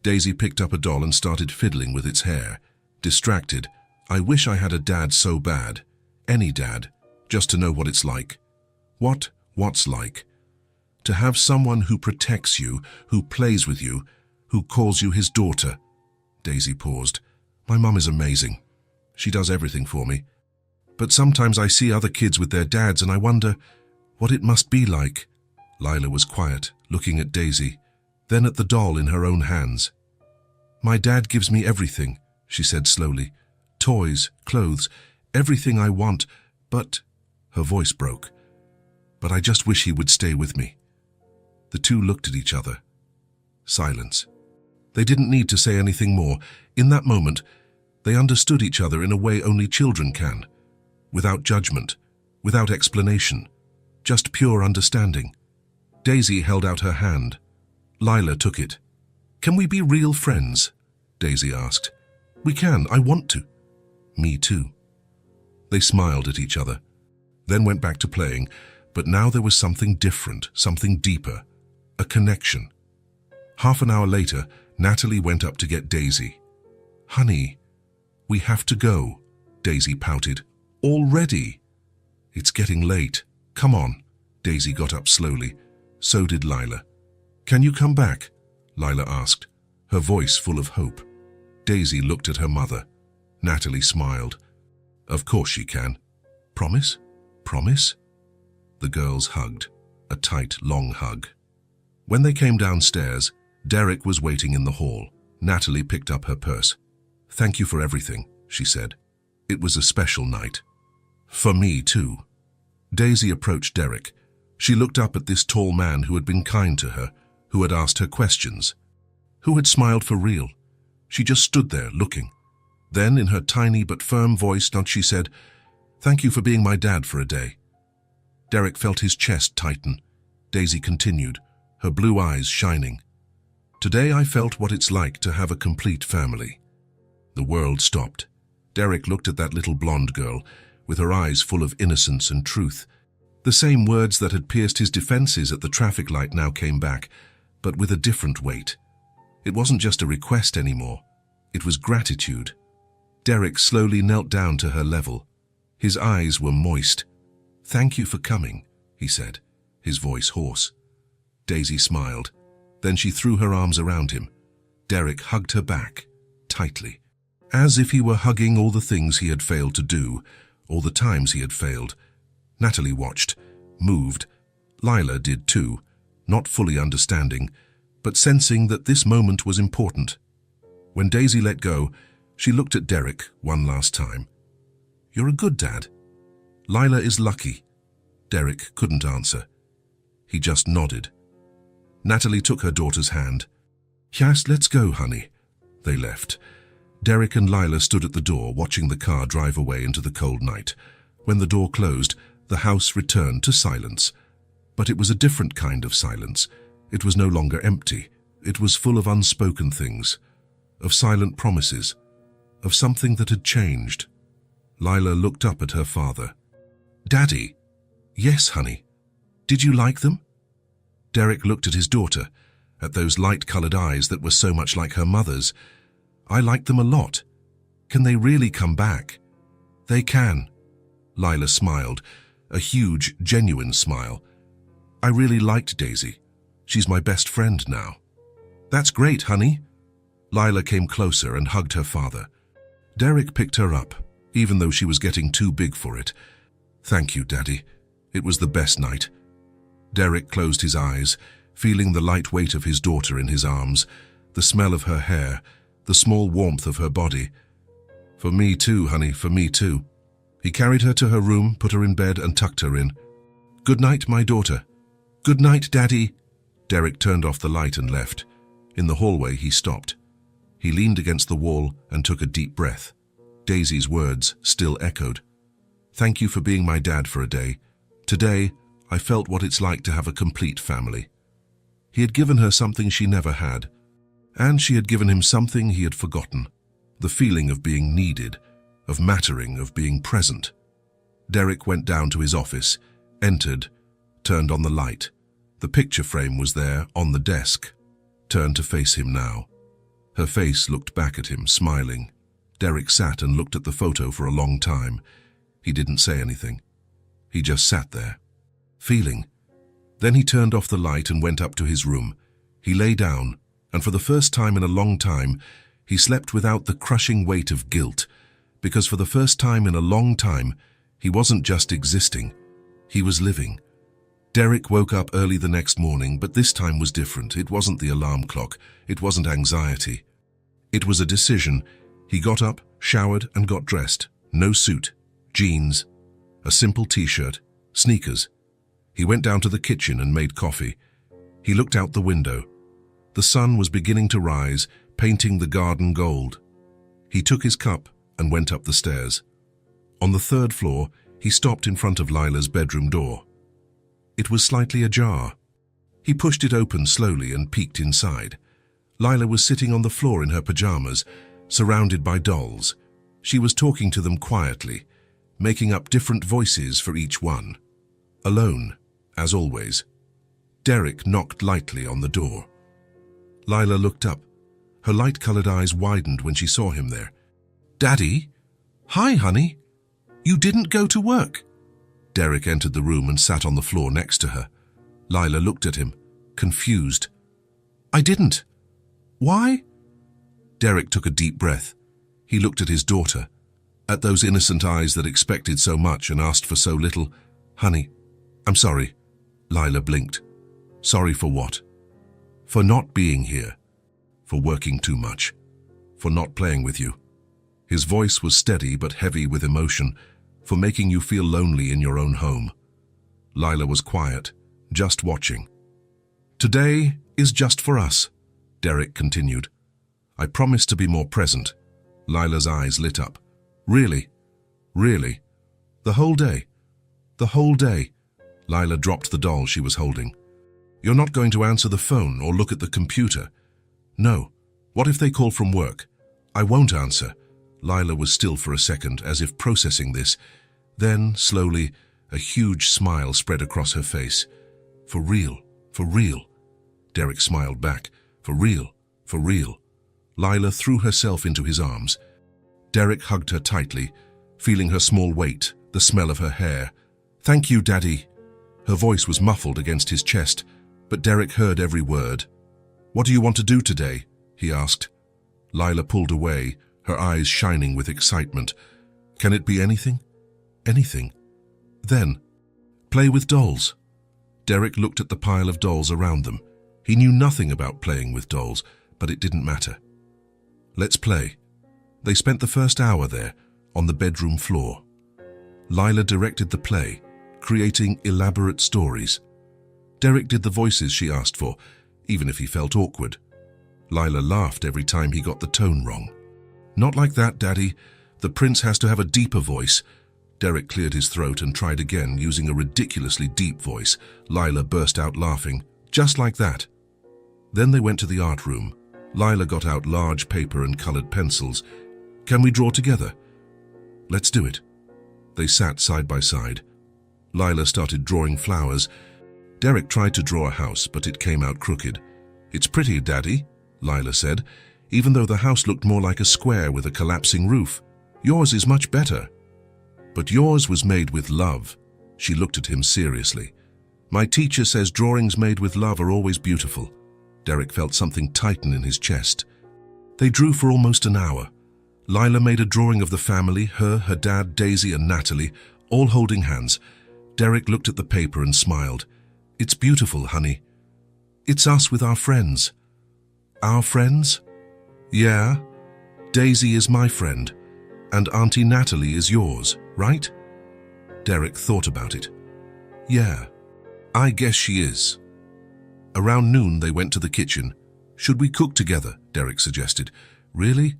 Daisy picked up a doll and started fiddling with its hair. Distracted, I wish I had a dad so bad. Any dad, just to know what it's like. What's like? To have someone who protects you, who plays with you, who calls you his daughter. Daisy paused. My mum is amazing. She does everything for me. But sometimes I see other kids with their dads and I wonder what it must be like. Lila was quiet, looking at Daisy, then at the doll in her own hands. My dad gives me everything, she said slowly. Toys, clothes, everything I want, but... Her voice broke. But I just wish he would stay with me. The two looked at each other. Silence. They didn't need to say anything more. In that moment, they understood each other in a way only children can. Without judgment, without explanation, just pure understanding. Daisy held out her hand. Lila took it. Can we be real friends? Daisy asked. We can, I want to. Me too. They smiled at each other, then went back to playing, but now there was something different, something deeper, a connection. Half an hour later, Natalie went up to get Daisy. Honey, we have to go, Daisy pouted. Already? It's getting late. Come on. Daisy got up slowly. So did Lila. Can you come back? Lila asked, her voice full of hope. Daisy looked at her mother. Natalie smiled. Of course she can. Promise? Promise? The girls hugged, a tight, long hug. When they came downstairs, Derek was waiting in the hall. Natalie picked up her purse. Thank you for everything, she said. It was a special night. For me, too. Daisy approached Derek. She looked up at this tall man who had been kind to her, who had asked her questions, who had smiled for real. She just stood there, looking. Then, in her tiny but firm voice, she said, Thank you for being my dad for a day. Derek felt his chest tighten. Daisy continued, her blue eyes shining. Today I felt what it's like to have a complete family. The world stopped. Derek looked at that little blonde girl, with her eyes full of innocence and truth. The same words that had pierced his defenses at the traffic light now came back, but with a different weight. It wasn't just a request anymore. It was gratitude. Derek slowly knelt down to her level. His eyes were moist. Thank you for coming, he said. his voice hoarse. Daisy smiled. Then she threw her arms around him. Derek hugged her back, tightly, as if he were hugging all the things he had failed to do, all the times he had failed. Natalie watched, moved. Lila did too, not fully understanding, but sensing that this moment was important. When Daisy let go, she looked at Derek one last time. "You're a good dad." "Lila is lucky." Derek couldn't answer. He just nodded. Natalie took her daughter's hand. "Yes, let's go, honey." They left. Derek and Lila stood at the door, watching the car drive away into the cold night. When the door closed, the house returned to silence. But it was a different kind of silence. It was no longer empty. It was full of unspoken things, of silent promises, of something that had changed. Lila looked up at her father. "Daddy?" "Yes, honey." "Did you like them?" Derek looked at his daughter, at those light-colored eyes that were so much like her mother's. "I liked them a lot. Can they really come back?" "They can." Lila smiled, a huge, genuine smile. "I really liked Daisy. She's my best friend now." "That's great, honey." Lila came closer and hugged her father. Derek picked her up, even though she was getting too big for it. "Thank you, Daddy. It was the best night." Derek closed his eyes, feeling the light weight of his daughter in his arms, the smell of her hair, the small warmth of her body. "For me too, honey, for me too." He carried her to her room, put her in bed, and tucked her in. "Good night, my daughter." "Good night, Daddy." Derek turned off the light and left. In the hallway, he stopped. He leaned against the wall and took a deep breath. Daisy's words still echoed. "Thank you for being my dad for a day. Today, I felt what it's like to have a complete family." He had given her something she never had, and she had given him something he had forgotten, the feeling of being needed, of mattering, of being present. Derek went down to his office, entered, turned on the light. The picture frame was there, on the desk, turned to face him now. Her face looked back at him, smiling. Derek sat and looked at the photo for a long time. He didn't say anything. He just sat there, feeling. Then he turned off the light and went up to his room. He lay down, and for the first time in a long time, he slept without the crushing weight of guilt, because for the first time in a long time, he wasn't just existing, he was living. Derek woke up early the next morning, but this time was different. It wasn't the alarm clock, it wasn't anxiety. It was a decision. He got up, showered, and got dressed. No suit, jeans, a simple t-shirt, sneakers. He went down to the kitchen and made coffee. He looked out the window. The sun was beginning to rise, painting the garden gold. He took his cup and went up the stairs. On the third floor, he stopped in front of Lila's bedroom door. It was slightly ajar. He pushed it open slowly and peeked inside. Lila was sitting on the floor in her pajamas, surrounded by dolls. She was talking to them quietly, making up different voices for each one. Alone, as always. Derek knocked lightly on the door. Lila looked up. Her light-colored eyes widened when she saw him there. "Daddy? Hi, honey. You didn't go to work." Derek entered the room and sat on the floor next to her. Lila looked at him, confused. "I didn't. Why?" Derek took a deep breath. He looked at his daughter, at those innocent eyes that expected so much and asked for so little. "Honey, I'm sorry." Lila blinked. "Sorry for what?" "For not being here. For working too much. For not playing with you." His voice was steady but heavy with emotion. "For making you feel lonely in your own home." Lila was quiet, just watching. "Today is just for us," Derek continued. "I promise to be more present." Lila's eyes lit up. "Really? Really? The whole day? The whole day?" Lila dropped the doll she was holding. "You're not going to answer the phone or look at the computer?" "No. What if they call from work?" "I won't answer." Lila was still for a second, as if processing this. Then, slowly, a huge smile spread across her face. "For real, for real." Derek smiled back. "For real, for real." Lila threw herself into his arms. Derek hugged her tightly, feeling her small weight, the smell of her hair. "Thank you, Daddy." Her voice was muffled against his chest, but Derek heard every word. "What do you want to do today?" he asked. Lila pulled away, her eyes shining with excitement. "Can it be anything?" "Anything." "Then, play with dolls." Derek looked at the pile of dolls around them. He knew nothing about playing with dolls, but it didn't matter. "Let's play." They spent the first hour there, on the bedroom floor. Lila directed the play, creating elaborate stories. Derek did the voices she asked for, even if he felt awkward. Lila laughed every time he got the tone wrong. "Not like that, Daddy. The prince has to have a deeper voice." Derek cleared his throat and tried again, using a ridiculously deep voice. Lila burst out laughing, just like that. Then they went to the art room. Lila got out large paper and colored pencils. "Can we draw together?" "Let's do it." They sat side by side. Lila started drawing flowers. Derek tried to draw a house, but it came out crooked. "It's pretty, Daddy," Lila said, "even though the house looked more like a square with a collapsing roof. Yours is much better." "But yours was made with love." She looked at him seriously. "My teacher says drawings made with love are always beautiful." Derek felt something tighten in his chest. They drew for almost an hour. Lila made a drawing of the family, her dad, Daisy, and Natalie, all holding hands. Derek looked at the paper and smiled. "It's beautiful, honey. It's us with our friends." "Our friends?" "Yeah. Daisy is my friend, and Auntie Natalie is yours, right?" Derek thought about it. "Yeah, I guess she is." Around noon, they went to the kitchen. "Should we cook together?" Derek suggested. "Really?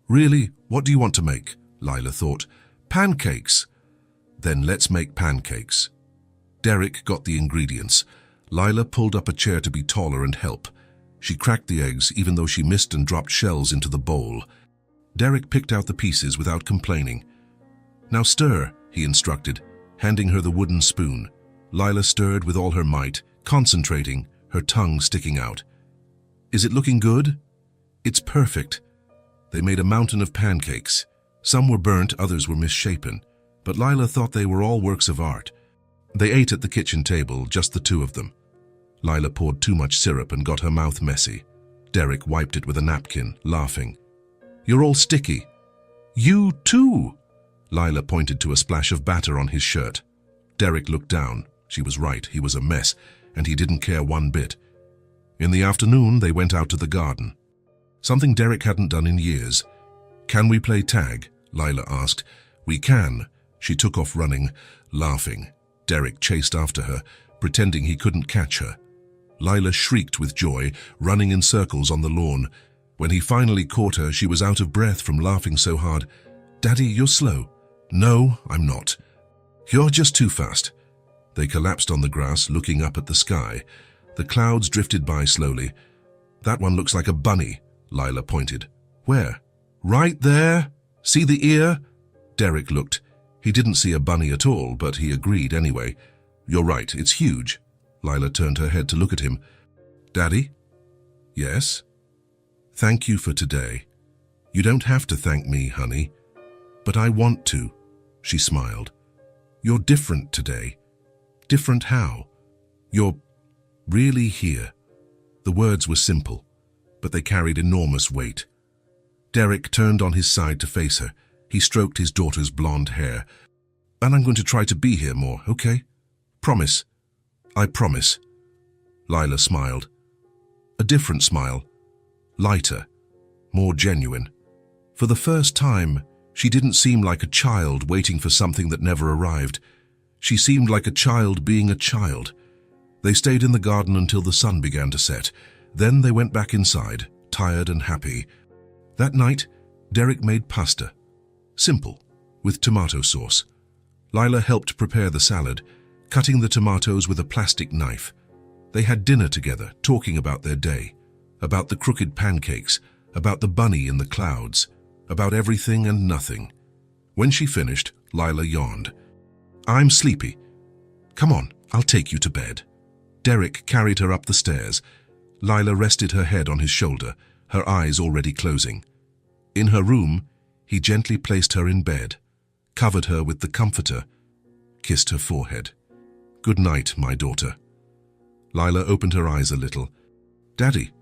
Really? What do you want to make?" Lila thought. "Pancakes." "Then let's make pancakes." Derek got the ingredients. Lila pulled up a chair to be taller and help. She cracked the eggs, even though she missed and dropped shells into the bowl. Derek picked out the pieces without complaining. "Now stir," he instructed, handing her the wooden spoon. Lila stirred with all her might, concentrating, her tongue sticking out. "Is it looking good?" "It's perfect." They made a mountain of pancakes. Some were burnt, others were misshapen, but Lila thought they were all works of art. They ate at the kitchen table, just the two of them. Lila poured too much syrup and got her mouth messy. Derek wiped it with a napkin, laughing. "You're all sticky." "You too!" Lila pointed to a splash of batter on his shirt. Derek looked down. She was right, he was a mess, and he didn't care one bit. In the afternoon, they went out to the garden. Something Derek hadn't done in years. "Can we play tag?" Lila asked. "We can." She took off running, laughing. Derek chased after her, pretending he couldn't catch her. Lila shrieked with joy, running in circles on the lawn. When he finally caught her, she was out of breath from laughing so hard. "Daddy, you're slow." "No, I'm not." "You're just too fast." They collapsed on the grass, looking up at the sky. The clouds drifted by slowly. "That one looks like a bunny," Lila pointed. "Where?" "Right there. See the ear?" Derek looked. He didn't see a bunny at all, but he agreed anyway. "You're right, it's huge." Lila turned her head to look at him. "Daddy?" "Yes?" "Thank you for today. You don't have to thank me, honey. But I want to." She smiled. "You're different today." "Different how?" "You're really here." The words were simple, but they carried enormous weight. Derek turned on his side to face her. He stroked his daughter's blonde hair. "And I'm going to try to be here more, okay? Promise." "I promise." Lila smiled. A different smile. Lighter. More genuine. For the first time, she didn't seem like a child waiting for something that never arrived. She seemed like a child being a child. They stayed in the garden until the sun began to set. Then they went back inside, tired and happy. That night, Derek made pasta. Simple, with tomato sauce. Lila helped prepare the salad, cutting the tomatoes with a plastic knife. They had dinner together, talking about their day, about the crooked pancakes, about the bunny in the clouds, about everything and nothing. When she finished, Lila yawned. "I'm sleepy. Come on, I'll take you to bed." Derek carried her up the stairs. Lila rested her head on his shoulder, her eyes already closing. In her room, he gently placed her in bed, covered her with the comforter, kissed her forehead. Good night, my daughter. Lila opened her eyes a little. Daddy?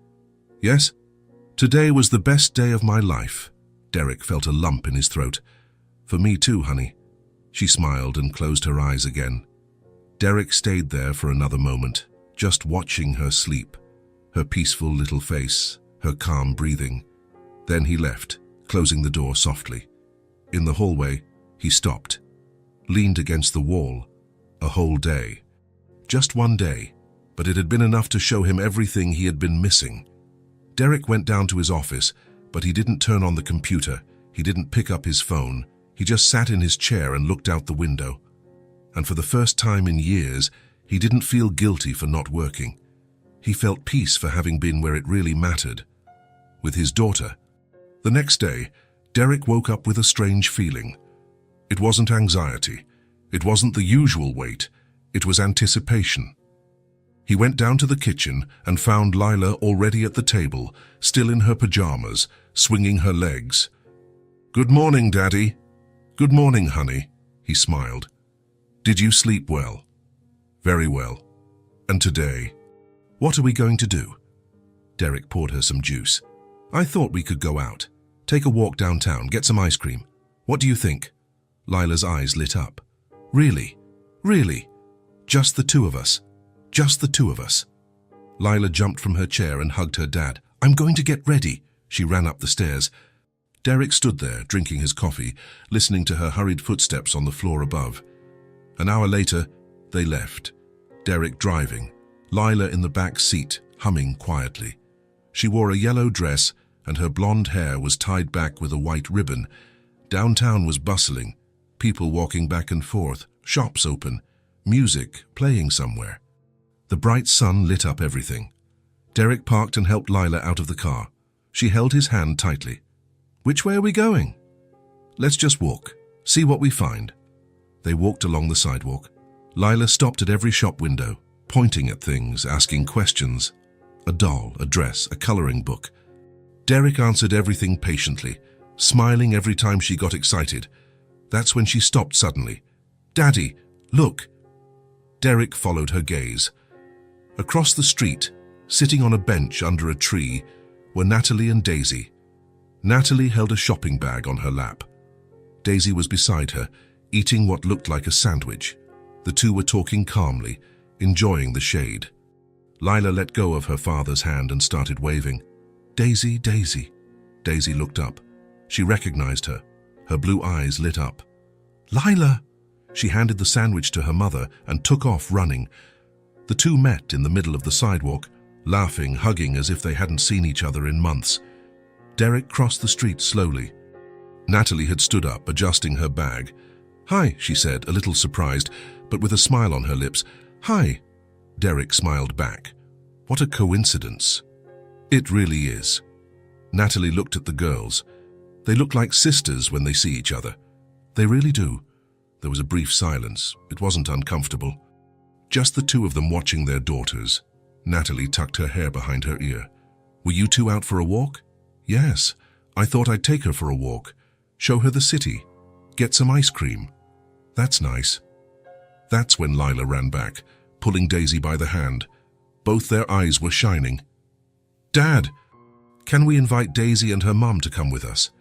Yes? Today was the best day of my life. Derek felt a lump in his throat. For me too, honey. She smiled and closed her eyes again. Derek stayed there for another moment, just watching her sleep, her peaceful little face, her calm breathing. Then he left, closing the door softly. In the hallway, he stopped, leaned against the wall. A whole day. Just one day, but it had been enough to show him everything he had been missing. Derek went down to his office, but he didn't turn on the computer. He didn't pick up his phone. He just sat in his chair and looked out the window. And for the first time in years, he didn't feel guilty for not working. He felt peace for having been where it really mattered, with his daughter. The next day, Derek woke up with a strange feeling. It wasn't anxiety. It wasn't the usual weight. It was anticipation. He went down to the kitchen and found Lila already at the table, still in her pajamas, swinging her legs. "Good morning, Daddy." "Good morning, honey," he smiled. "Did you sleep well?" "Very well. And today? What are we going to do?" Derek poured her some juice. "I thought we could go out. Take a walk downtown, get some ice cream. What do you think?" Lila's eyes lit up. "Really? Really? Just the two of us? Just the two of us?" Lila jumped from her chair and hugged her dad. "I'm going to get ready." She ran up the stairs. Derek stood there, drinking his coffee, listening to her hurried footsteps on the floor above. An hour later, they left. Derek driving, Lila in the back seat, humming quietly. She wore a yellow dress, and her blonde hair was tied back with a white ribbon. Downtown was bustling, people walking back and forth, shops open, music playing somewhere. The bright sun lit up everything. Derek parked and helped Lila out of the car. She held his hand tightly. "Which way are we going?" "Let's just walk, see what we find." They walked along the sidewalk. Lila stopped at every shop window, pointing at things, asking questions. A doll, a dress, a coloring book. Derek answered everything patiently, smiling every time she got excited. That's when she stopped suddenly. "Daddy, look!" Derek followed her gaze. Across the street, sitting on a bench under a tree, were Natalie and Daisy. Natalie held a shopping bag on her lap. Daisy was beside her, eating what looked like a sandwich. The two were talking calmly, enjoying the shade. Lila let go of her father's hand and started waving. "Daisy, Daisy." Daisy looked up. She recognized her. Her blue eyes lit up. "Lila!" She handed the sandwich to her mother and took off running. The two met in the middle of the sidewalk, laughing, hugging as if they hadn't seen each other in months. Derek crossed the street slowly. Natalie had stood up, adjusting her bag. "Hi," she said, a little surprised, but with a smile on her lips. "Hi." Derek smiled back. "What a coincidence." "It really is." Natalie looked at the girls. They look like sisters when they see each other. They really do. There was a brief silence. It wasn't uncomfortable. Just the two of them watching their daughters. Natalie tucked her hair behind her ear. "Were you two out for a walk?" "Yes. I thought I'd take her for a walk. Show her the city. Get some ice cream." "That's nice." That's when Lila ran back, pulling Daisy by the hand. Both their eyes were shining. "Dad, can we invite Daisy and her mum to come with us?"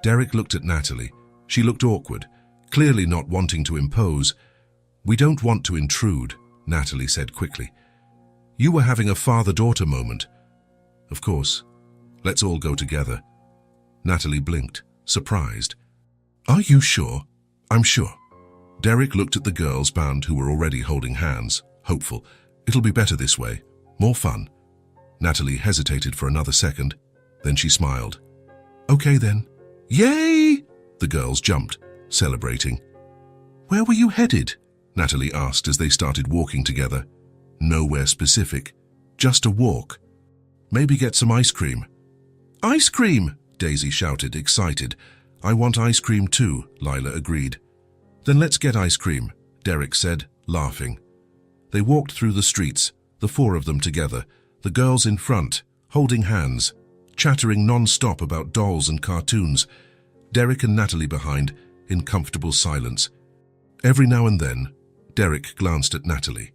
Derek looked at Natalie. She looked awkward, clearly not wanting to impose. "We don't want to intrude," Natalie said quickly. "You were having a father-daughter moment." "Of course. Let's all go together." Natalie blinked, surprised. "Are you sure?" "I'm sure." Derek looked at the girls band who were already holding hands, hopeful. "It'll be better this way. More fun." Natalie hesitated for another second. Then she smiled. "Okay then." "Yay!" The girls jumped, celebrating. "Where were you headed?" Natalie asked as they started walking together. "Nowhere specific. Just a walk. Maybe get some ice cream." "Ice cream!" Daisy shouted, excited. "I want ice cream too," Lila agreed. "Then let's get ice cream," Derek said, laughing. They walked through the streets, the four of them together, the girls in front, holding hands, chattering non-stop about dolls and cartoons, Derek and Natalie behind, in comfortable silence. Every now and then, Derek glanced at Natalie.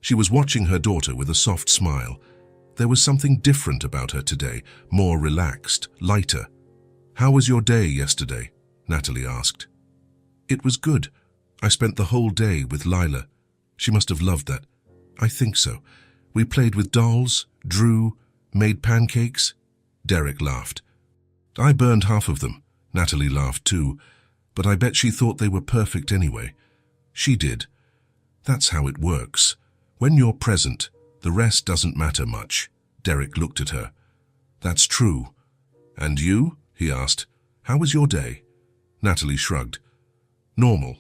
She was watching her daughter with a soft smile. There was something different about her today, more relaxed, lighter. "How was your day yesterday?" Natalie asked. "It was good. I spent the whole day with Lila. She must have loved that." "I think so. We played with dolls, drew, made pancakes." Derek laughed. "I burned half of them." Natalie laughed too, but I bet she thought they were perfect anyway. She did. That's how it works. When you're present, the rest doesn't matter much. Derek looked at her. "That's true. And you?" he asked. "How was your day?" Natalie shrugged. "Normal.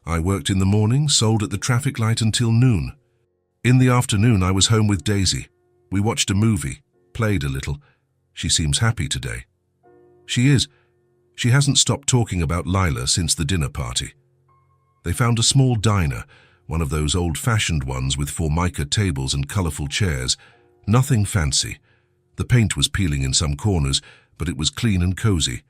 I worked in the morning, sold at the traffic light until noon. In the afternoon, I was home with Daisy. We watched a movie, played a little. She seems happy today." "She is. She hasn't stopped talking about Lila since the dinner party." They found a small diner, one of those old-fashioned ones with formica tables and colorful chairs. Nothing fancy. The paint was peeling in some corners, but it was clean and cozy.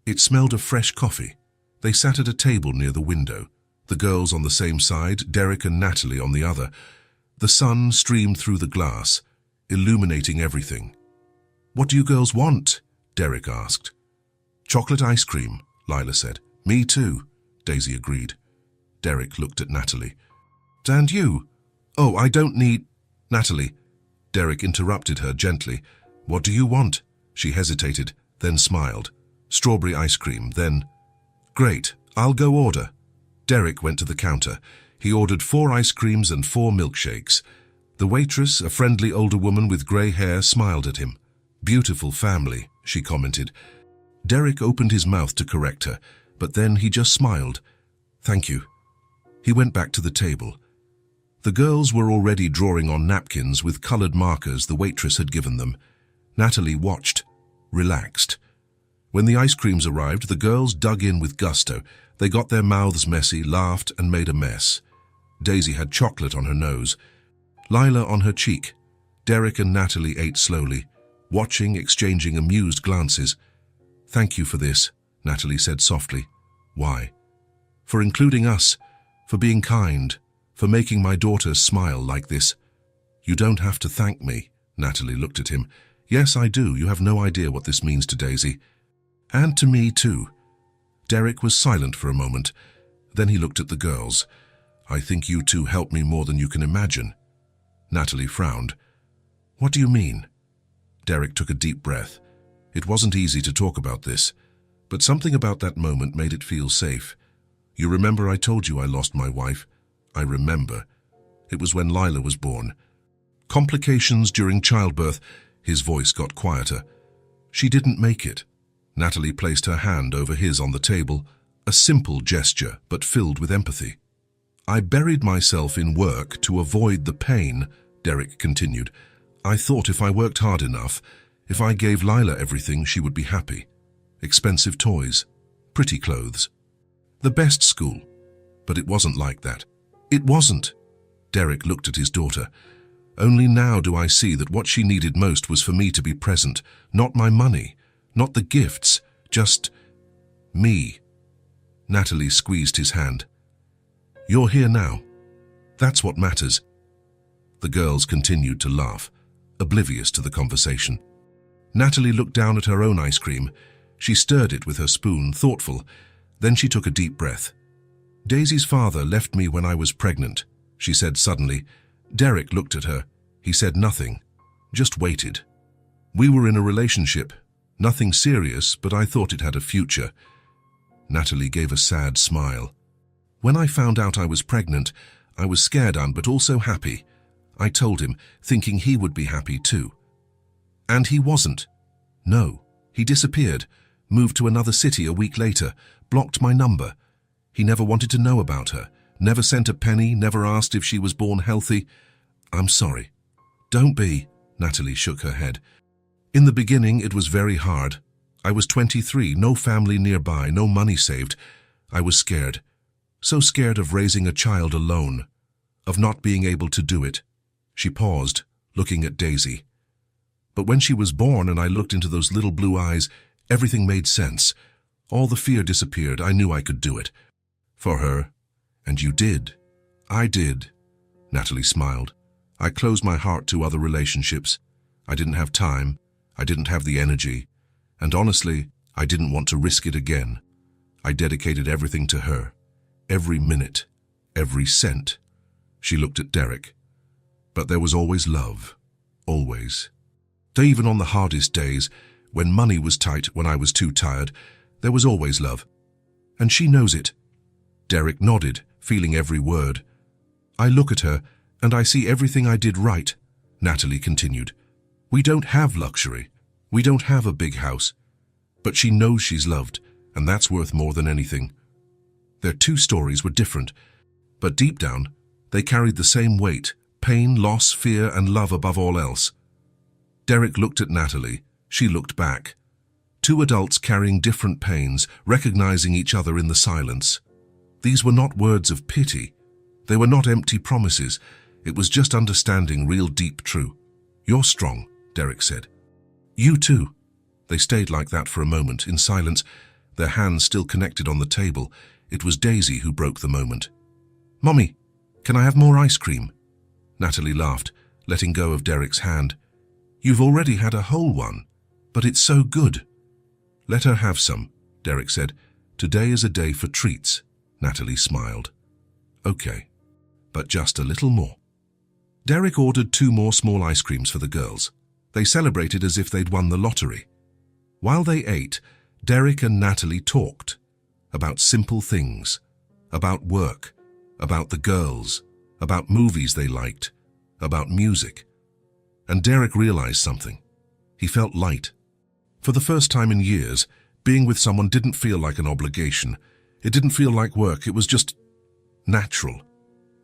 It smelled of fresh coffee. They sat at a table near the window, the girls on the same side, Derek and Natalie on the other. The sun streamed through the glass, illuminating everything. "What do you girls want?" Derek asked. "Chocolate ice cream," Lila said. "Me too," Daisy agreed. Derek looked at Natalie. "And you?" "Oh, I don't need—" "Natalie." Derek interrupted her gently. "What do you want?" She hesitated, then smiled. "Strawberry ice cream, then—" "Great, I'll go order." Derek went to the counter. He ordered 4 ice creams and 4 milkshakes. The waitress, a friendly older woman with grey hair, smiled at him. "Beautiful family," she commented. Derek opened his mouth to correct her, but then he just smiled. "Thank you." He went back to the table. The girls were already drawing on napkins with colored markers the waitress had given them. Natalie watched, relaxed. When the ice creams arrived, the girls dug in with gusto. They got their mouths messy, laughed, and made a mess. Daisy had chocolate on her nose, Lila on her cheek. Derek and Natalie ate slowly, watching, exchanging amused glances. "Thank you for this," Natalie said softly. "Why?" "For including us, for being kind, for making my daughter smile like this." "You don't have to thank me," Natalie looked at him. "Yes, I do. You have no idea what this means to Daisy. And to me, too." Derek was silent for a moment. Then he looked at the girls. "I think you two helped me more than you can imagine." Natalie frowned. "What do you mean?" Derek took a deep breath. It wasn't easy to talk about this, but something about that moment made it feel safe. "You remember I told you I lost my wife?" "I remember. It was when Lila was born. Complications during childbirth." His voice got quieter. "She didn't make it." Natalie placed her hand over his on the table, a simple gesture, but filled with empathy. "I buried myself in work to avoid the pain," Derek continued. "I thought if I worked hard enough, if I gave Lila everything, she would be happy. Expensive toys, pretty clothes, the best school. But it wasn't like that. It wasn't." Derek looked at his daughter. "Only now do I see that what she needed most was for me to be present, not my money, not the gifts, just me." Natalie squeezed his hand. "You're here now. That's what matters." The girls continued to laugh, oblivious to the conversation. Natalie looked down at her own ice cream. She stirred it with her spoon, thoughtful. Then she took a deep breath. "Daisy's father left me when I was pregnant," she said suddenly. Derek looked at her. He said nothing, just waited. "We were in a relationship, nothing serious, but I thought it had a future." Natalie gave a sad smile. "When I found out I was pregnant, I was scared but also happy. I told him, thinking he would be happy too. And he wasn't. No, he disappeared, moved to another city a week later, blocked my number. He never wanted to know about her, never sent a penny, never asked if she was born healthy. I'm sorry." "Don't be," Natalie shook her head. "In the beginning, it was very hard. I was 23, no family nearby, no money saved. I was scared. So scared of raising a child alone, of not being able to do it." She paused, looking at Daisy. "But when she was born and I looked into those little blue eyes, everything made sense. All the fear disappeared. I knew I could do it. For her. And you did. I did, Natalie smiled. I closed my heart to other relationships. I didn't have time. I didn't have the energy. And honestly, I didn't want to risk it again. I dedicated everything to her. Every minute. Every cent. She looked at Derek. But there was always love. Always. Even on the hardest days, when money was tight, when I was too tired, there was always love. And she knows it. Derek nodded, feeling every word. I look at her, and I see everything I did right, Natalie continued. We don't have luxury. We don't have a big house. But she knows she's loved, and that's worth more than anything. Their two stories were different, but deep down, they carried the same weight: pain, loss, fear, and love above all else. Derek looked at Natalie. She looked back. Two adults carrying different pains, recognizing each other in the silence. These were not words of pity. They were not empty promises. It was just understanding real deep true. You're strong, Derek said. You too. They stayed like that for a moment, in silence, their hands still connected on the table. It was Daisy who broke the moment. Mommy, can I have more ice cream? Natalie laughed, letting go of Derek's hand. You've already had a whole one, but it's so good. Let her have some, Derek said. Today is a day for treats. Natalie smiled. Okay, but just a little more. Derek ordered 2 more small ice creams for the girls. They celebrated as if they'd won the lottery. While they ate, Derek and Natalie talked about simple things, about work, about the girls, about movies they liked, about music. And Derek realized something. He felt light. For the first time in years, being with someone didn't feel like an obligation. It didn't feel like work. It was just natural.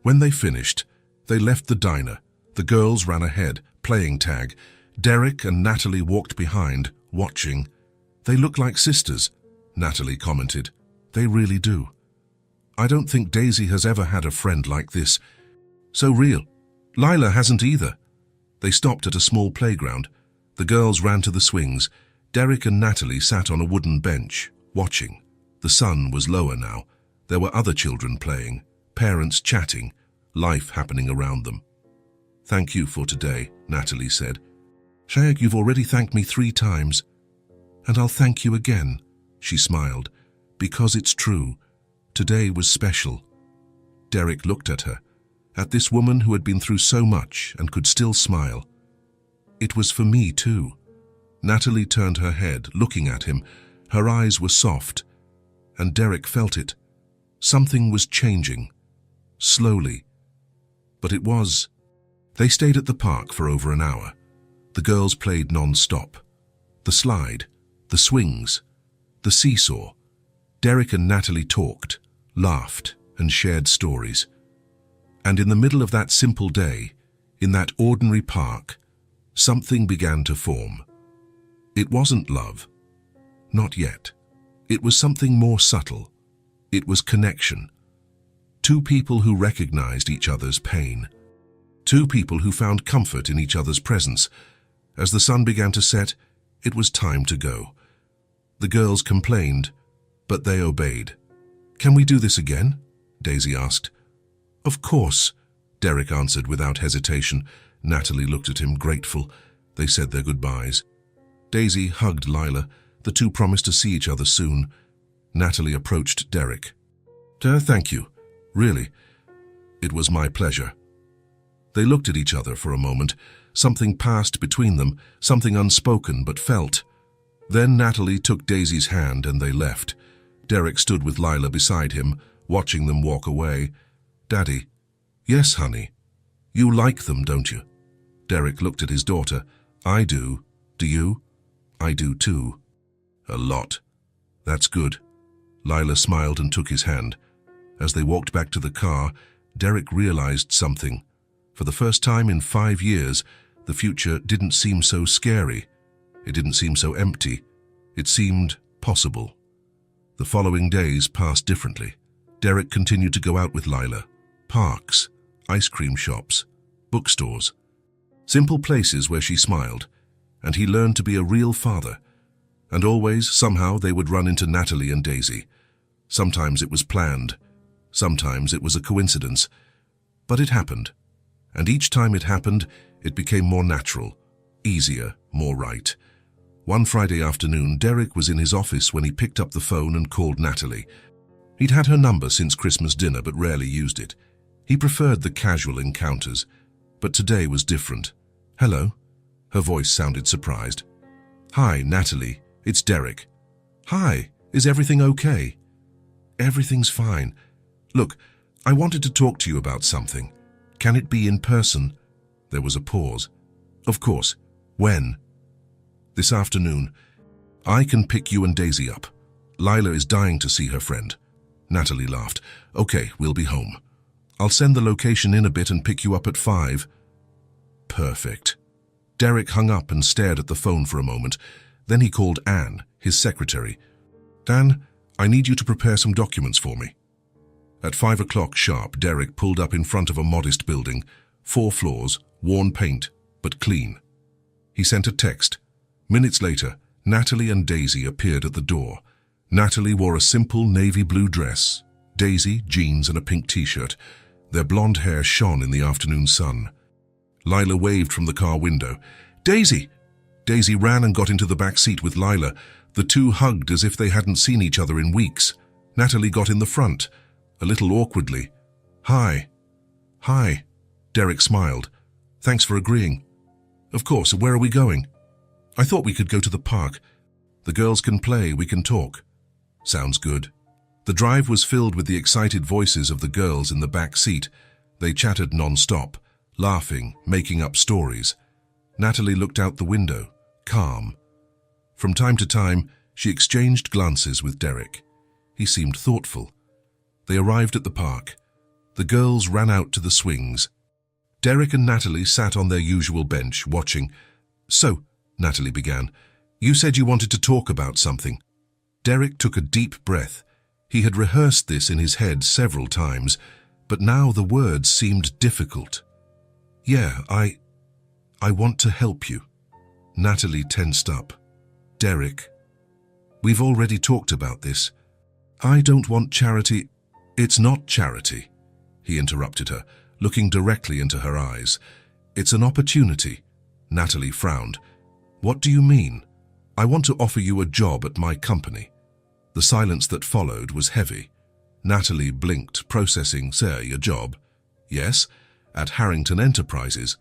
When they finished, they left the diner. The girls ran ahead, playing tag. Derek and Natalie walked behind, watching. They look like sisters, Natalie commented. They really do. I don't think Daisy has ever had a friend like this. So real. Lila hasn't either. They stopped at a small playground. The girls ran to the swings. Derek and Natalie sat on a wooden bench, watching. The sun was lower now. There were other children playing, parents chatting, life happening around them. Thank you for today, Natalie said. Shayak, you've already thanked me 3 times. And I'll thank you again, she smiled, because it's true. Today was special. Derek looked at her, at this woman who had been through so much and could still smile. It was for me too. Natalie turned her head, looking at him. Her eyes were soft, and Derek felt it. Something was changing, slowly. But it was. They stayed at the park for over an hour. The girls played non-stop. The slide, the swings, the seesaw. Derek and Natalie talked, laughed, and shared stories. And in the middle of that simple day, in that ordinary park, something began to form. It wasn't love. Not yet. It was something more subtle. It was connection. 2 people who recognized each other's pain. 2 people who found comfort in each other's presence. As the sun began to set, it was time to go. The girls complained, but they obeyed. Can we do this again? Daisy asked. Of course, Derek answered without hesitation. Natalie looked at him, grateful. They said their goodbyes. Daisy hugged Lila. The 2 promised to see each other soon. Natalie approached Derek. Thank you. Really. It was my pleasure. They looked at each other for a moment. Something passed between them, something unspoken but felt. Then Natalie took Daisy's hand and they left. Derek stood with Lila beside him, watching them walk away. Daddy. Yes, honey. You like them, don't you? Derek looked at his daughter. I do. Do you? I do too. A lot. That's good. Lila smiled and took his hand. As they walked back to the car, Derek realized something. For the first time in 5 years, the future didn't seem so scary. It didn't seem so empty. It seemed possible. The following days passed differently. Derek continued to go out with Lila. Parks, ice cream shops, bookstores. Simple places where she smiled. And he learned to be a real father. And always, somehow, they would run into Natalie and Daisy. Sometimes it was planned. Sometimes it was a coincidence. But it happened. And each time it happened, it became more natural, easier, more right. One Friday afternoon, Derek was in his office when he picked up the phone and called Natalie. He'd had her number since Christmas dinner but rarely used it. He preferred the casual encounters, but today was different. "Hello?" Her voice sounded surprised. "Hi, Natalie. It's Derek." "Hi. Is everything okay?" "Everything's fine. Look, I wanted to talk to you about something. Can it be in person?" There was a pause. "Of course. When?" "This afternoon. I can pick you and Daisy up. Lila is dying to see her friend." Natalie laughed. "Okay, we'll be home. I'll send the location in a bit and pick you up at 5. "Perfect." Derek hung up and stared at the phone for a moment. Then he called Anne, his secretary. "Dan, I need you to prepare some documents for me." At 5 o'clock sharp, Derek pulled up in front of a modest building, 4 floors, worn paint, but clean. He sent a text. Minutes later, Natalie and Daisy appeared at the door. Natalie wore a simple navy blue dress, Daisy jeans and a pink t-shirt. Their blonde hair shone in the afternoon sun. Lila waved from the car window. "Daisy!" Daisy ran and got into the back seat with Lila. The two hugged as if they hadn't seen each other in weeks. Natalie got in the front, a little awkwardly. "Hi." "Hi." Derek smiled. "Thanks for agreeing." "Of course, where are we going?" "I thought we could go to the park. The girls can play, we can talk." "Sounds good." The drive was filled with the excited voices of the girls in the back seat. They chattered non-stop, laughing, making up stories. Natalie looked out the window, calm. From time to time, she exchanged glances with Derek. He seemed thoughtful. They arrived at the park. The girls ran out to the swings. Derek and Natalie sat on their usual bench, watching. "So," Natalie began, "you said you wanted to talk about something." Derek took a deep breath. He had rehearsed this in his head several times, but now the words seemed difficult. "Yeah, I want to help you." Natalie tensed up. "Derek, we've already talked about this. I don't want charity." "It's not charity," he interrupted her, looking directly into her eyes. "It's an opportunity." Natalie frowned. "What do you mean?" "I want to offer you a job at my company." The silence that followed was heavy. Natalie blinked, processing. "Say, a job?" "Yes, at Harrington Enterprises."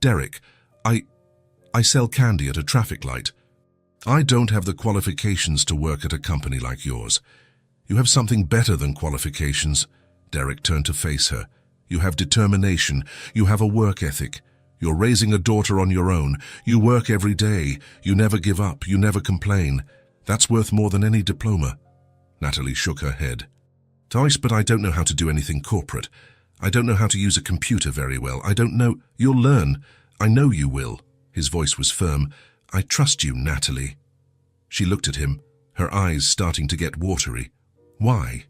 "Derek, I sell candy at a traffic light. I don't have the qualifications to work at a company like yours." "You have something better than qualifications." Derek turned to face her. "You have determination. You have a work ethic. You're raising a daughter on your own. You work every day. You never give up. You never complain. That's worth more than any diploma." Natalie shook her head. "Toys, but I don't know how to do anything corporate. I don't know how to use a computer very well. I don't know." "You'll learn. I know you will." His voice was firm. "I trust you, Natalie." She looked at him, her eyes starting to get watery. "Why?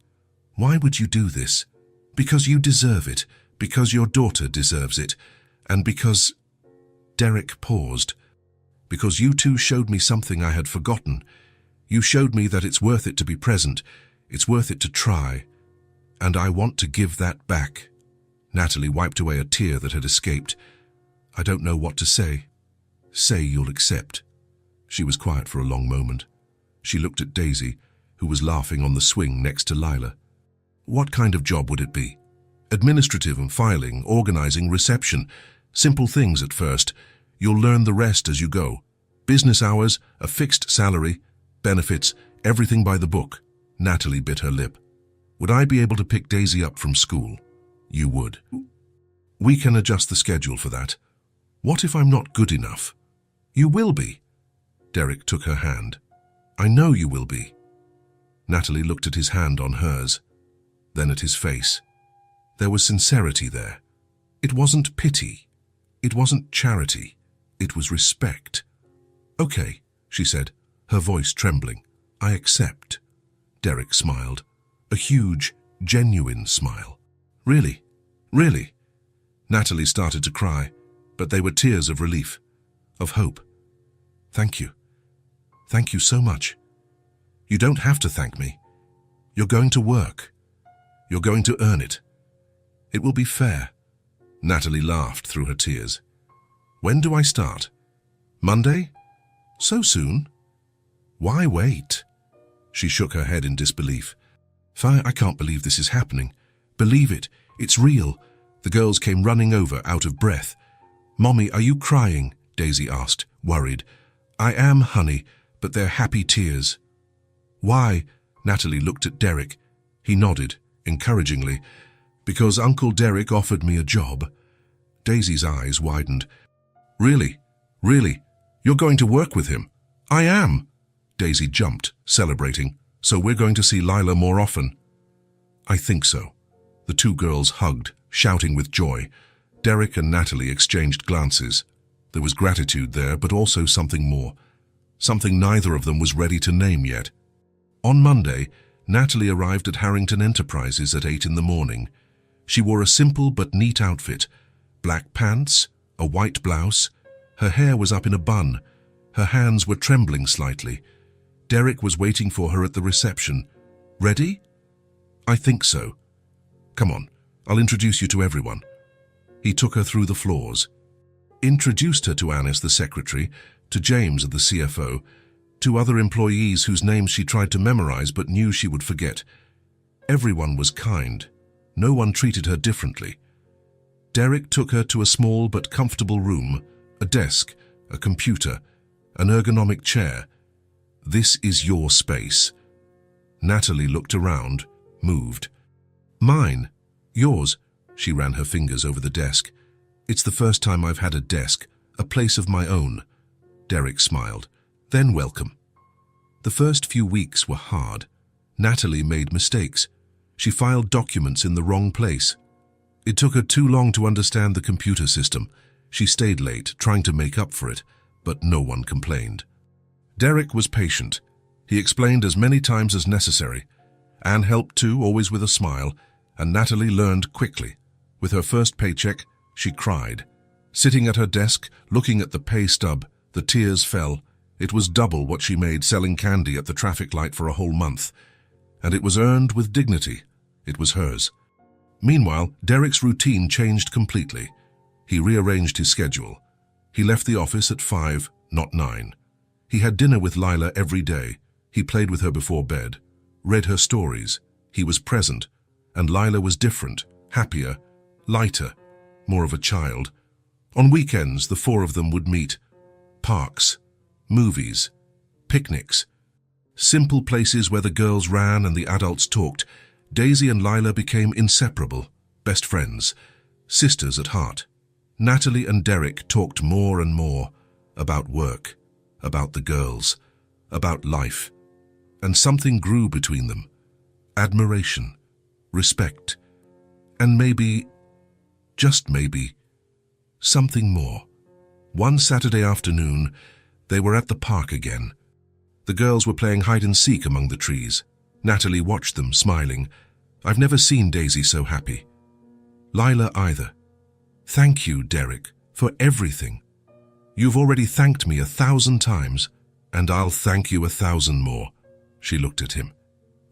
Why would you do this?" "Because you deserve it. Because your daughter deserves it. And because—" Derek paused. "Because you two showed me something I had forgotten. You showed me that it's worth it to be present. It's worth it to try. And I want to give that back." Natalie wiped away a tear that had escaped. "I don't know what to say." "Say you'll accept." She was quiet for a long moment. She looked at Daisy, who was laughing on the swing next to Lila. "What kind of job would it be?" "Administrative and filing, organizing, reception. Simple things at first. You'll learn the rest as you go. Business hours, a fixed salary, benefits, everything by the book." Natalie bit her lip. "Would I be able to pick Daisy up from school?" "You would." "We can adjust the schedule for that." "What if I'm not good enough?" "You will be." Derek took her hand. "I know you will be." Natalie looked at his hand on hers, then at his face. There was sincerity there. It wasn't pity. It wasn't charity. It was respect. "Okay," she said, her voice trembling. "I accept." Derek smiled. A huge, genuine smile. "Really? Really?" Natalie started to cry, but they were tears of relief, of hope. "Thank you. Thank you so much. You don't have to thank me. You're going to work. You're going to earn it. It will be fair. Natalie laughed through her tears. When do I start? Monday? So soon? Why wait? She shook her head in disbelief. I can't believe this is happening. Believe it, it's real. The girls came running over, out of breath. Mommy, are you crying? Daisy asked, worried. I am, honey, but they're happy tears. Why? Natalie looked at Derek. He nodded, encouragingly. Because Uncle Derek offered me a job. Daisy's eyes widened. Really? Really? You're going to work with him? I am. Daisy jumped, celebrating. So we're going to see Lila more often? I think so. The two girls hugged, shouting with joy. Derek and Natalie exchanged glances. There was gratitude there, but also something more. Something neither of them was ready to name yet. On Monday, Natalie arrived at Harrington Enterprises at 8 in the morning. She wore a simple but neat outfit. Black pants, a white blouse. Her hair was up in a bun. Her hands were trembling slightly. Derek was waiting for her at the reception. Ready? I think so. Come on, I'll introduce you to everyone. He took her through the floors. Introduced her to Anis, the secretary, to James, the CFO, to other employees whose names she tried to memorize but knew she would forget. Everyone was kind. No one treated her differently. Derek took her to a small but comfortable room, a desk, a computer, an ergonomic chair. This is your space. Natalie looked around, moved. Mine. Yours. She ran her fingers over the desk. It's the first time I've had a desk, a place of my own. Derek smiled. Then welcome. The first few weeks were hard. Natalie made mistakes. She filed documents in the wrong place. It took her too long to understand the computer system. She stayed late, trying to make up for it, but no one complained. Derek was patient. He explained as many times as necessary. Anne helped too, always with a smile, and Natalie learned quickly. With her first paycheck, she cried. Sitting at her desk, looking at the pay stub, the tears fell. It was double what she made selling candy at the traffic light for a whole month. And it was earned with dignity. It was hers. Meanwhile, Derek's routine changed completely. He rearranged his schedule. He left the office at 5, not 9. He had dinner with Lila every day. He played with her before bed, read her stories. He was present, and Lila was different, happier, lighter, more of a child. On weekends, the four of them would meet. Parks, movies, picnics, simple places where the girls ran and the adults talked. Daisy and Lila became inseparable, best friends, sisters at heart. Natalie and Derek talked more and more about work, about the girls, about life. And something grew between them. Admiration, respect, and maybe, just maybe, something more. One Saturday afternoon, they were at the park again. The girls were playing hide-and-seek among the trees. Natalie watched them, smiling. I've never seen Daisy so happy. Lila either. Thank you, Derek, for everything. You've already thanked me 1,000 times, and I'll thank you 1,000 more. She looked at him.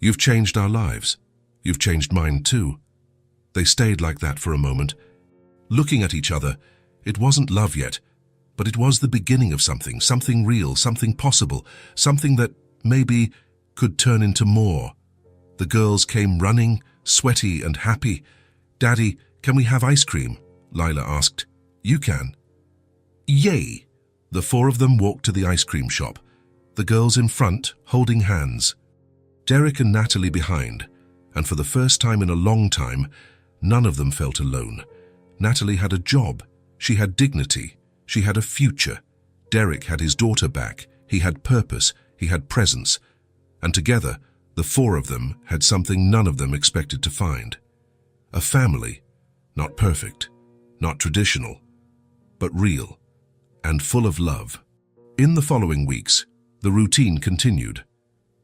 You've changed our lives. You've changed mine too. They stayed like that for a moment, looking at each other. It wasn't love yet, but it was the beginning of something, something real, something possible, something that maybe could turn into more. The girls came running, sweaty and happy. Daddy, can we have ice cream? Lila asked. You can. Yay! The four of them walked to the ice cream shop, the girls in front, holding hands. Derek and Natalie behind, and for the first time in a long time, none of them felt alone. Natalie had a job. She had dignity. She had a future. Derek had his daughter back. He had purpose. He had presence. And together, the four of them had something none of them expected to find. A family, not perfect, not traditional, but real and full of love. In the following weeks, the routine continued.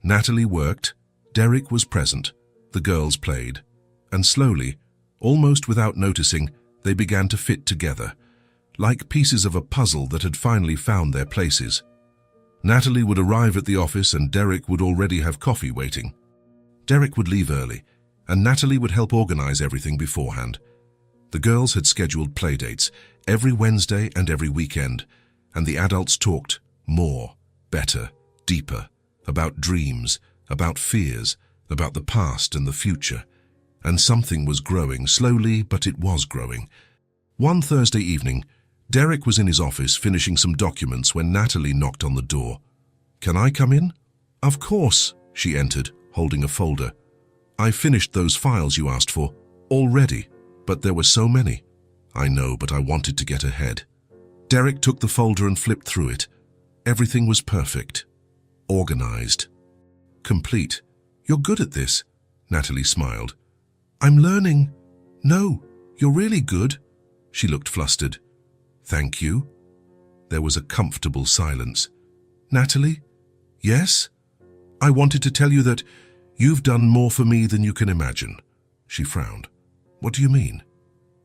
Natalie worked, Derek was present, the girls played, and slowly, almost without noticing, they began to fit together, like pieces of a puzzle that had finally found their places. Natalie would arrive at the office and Derek would already have coffee waiting. Derek would leave early, and Natalie would help organize everything beforehand. The girls had scheduled playdates every Wednesday and every weekend, and the adults talked more, better, deeper, about dreams, about fears, about the past and the future. And something was growing, slowly, but it was growing. One Thursday evening, Derek was in his office finishing some documents when Natalie knocked on the door. "Can I come in?" "Of course," she entered, holding a folder. "I finished those files you asked for, already, but there were so many." "I know, but I wanted to get ahead." Derek took the folder and flipped through it. Everything was perfect. Organized. Complete. "You're good at this," Natalie smiled. "I'm learning." "No, you're really good." She looked flustered. "Thank you." There was a comfortable silence. "Natalie?" "Yes?" "I wanted to tell you that you've done more for me than you can imagine." She frowned. "What do you mean?"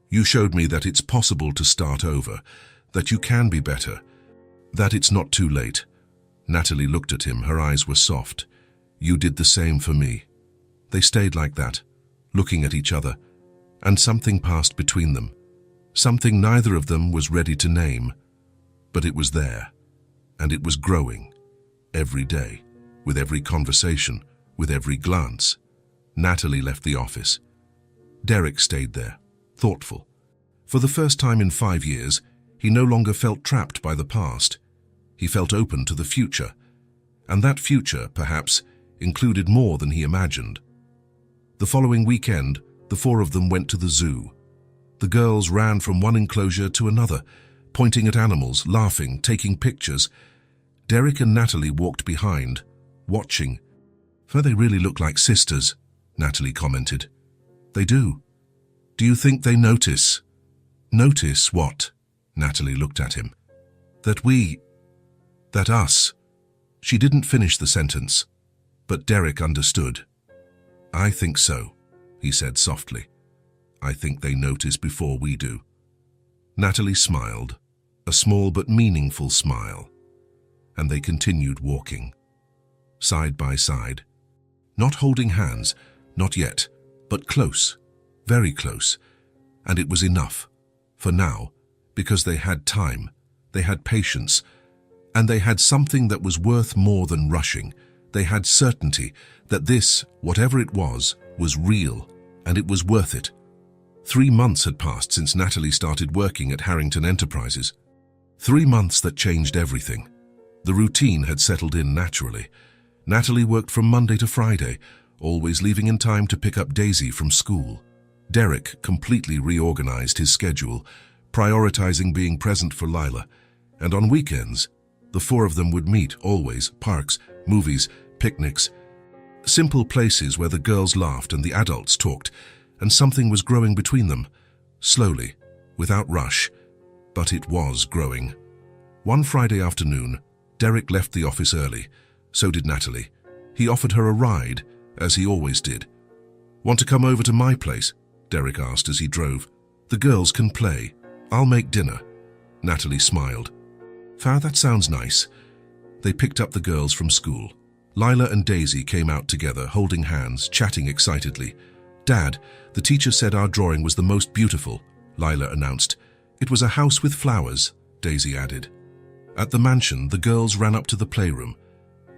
"You showed me that it's possible to start over, that you can be better, that it's not too late." Natalie looked at him, her eyes were soft. "You did the same for me." They stayed like that, looking at each other, and something passed between them. Something neither of them was ready to name, but it was there, and it was growing, every day, with every conversation, with every glance. Natalie left the office. Derek stayed there, thoughtful. For the first time in 5 years, he no longer felt trapped by the past. He felt open to the future, and that future, perhaps, included more than he imagined. The following weekend, the four of them went to the zoo. The girls ran from one enclosure to another, pointing at animals, laughing, taking pictures. Derek and Natalie walked behind, watching. "For they really look like sisters," Natalie commented. "They do. Do you think they notice?" "Notice what?" Natalie looked at him. That us." She didn't finish the sentence, but Derek understood. "I think so," he said softly. "I think they notice before we do." Natalie smiled, a small but meaningful smile, and they continued walking, side by side, not holding hands, not yet, but close, very close, and it was enough, for now, because they had time, they had patience, and they had something that was worth more than rushing. They had certainty that this, whatever it was real, and it was worth it. 3 months had passed since Natalie started working at Harrington Enterprises. 3 months that changed everything. The routine had settled in naturally. Natalie worked from Monday to Friday, always leaving in time to pick up Daisy from school. Derek completely reorganized his schedule, prioritizing being present for Lila, and on weekends, the four of them would meet always, parks, movies, picnics, simple places where the girls laughed and the adults talked, and something was growing between them, slowly, without rush, but it was growing. One Friday afternoon, Derek left the office early. So did Natalie. He offered her a ride, as he always did. "Want to come over to my place?" Derek asked as he drove. "The girls can play. I'll make dinner." Natalie smiled. That sounds nice." They picked up the girls from school. Lila and Daisy came out together, holding hands, chatting excitedly. "Dad, the teacher said our drawing was the most beautiful," Lila announced. "It was a house with flowers," Daisy added. At the mansion, the girls ran up to the playroom.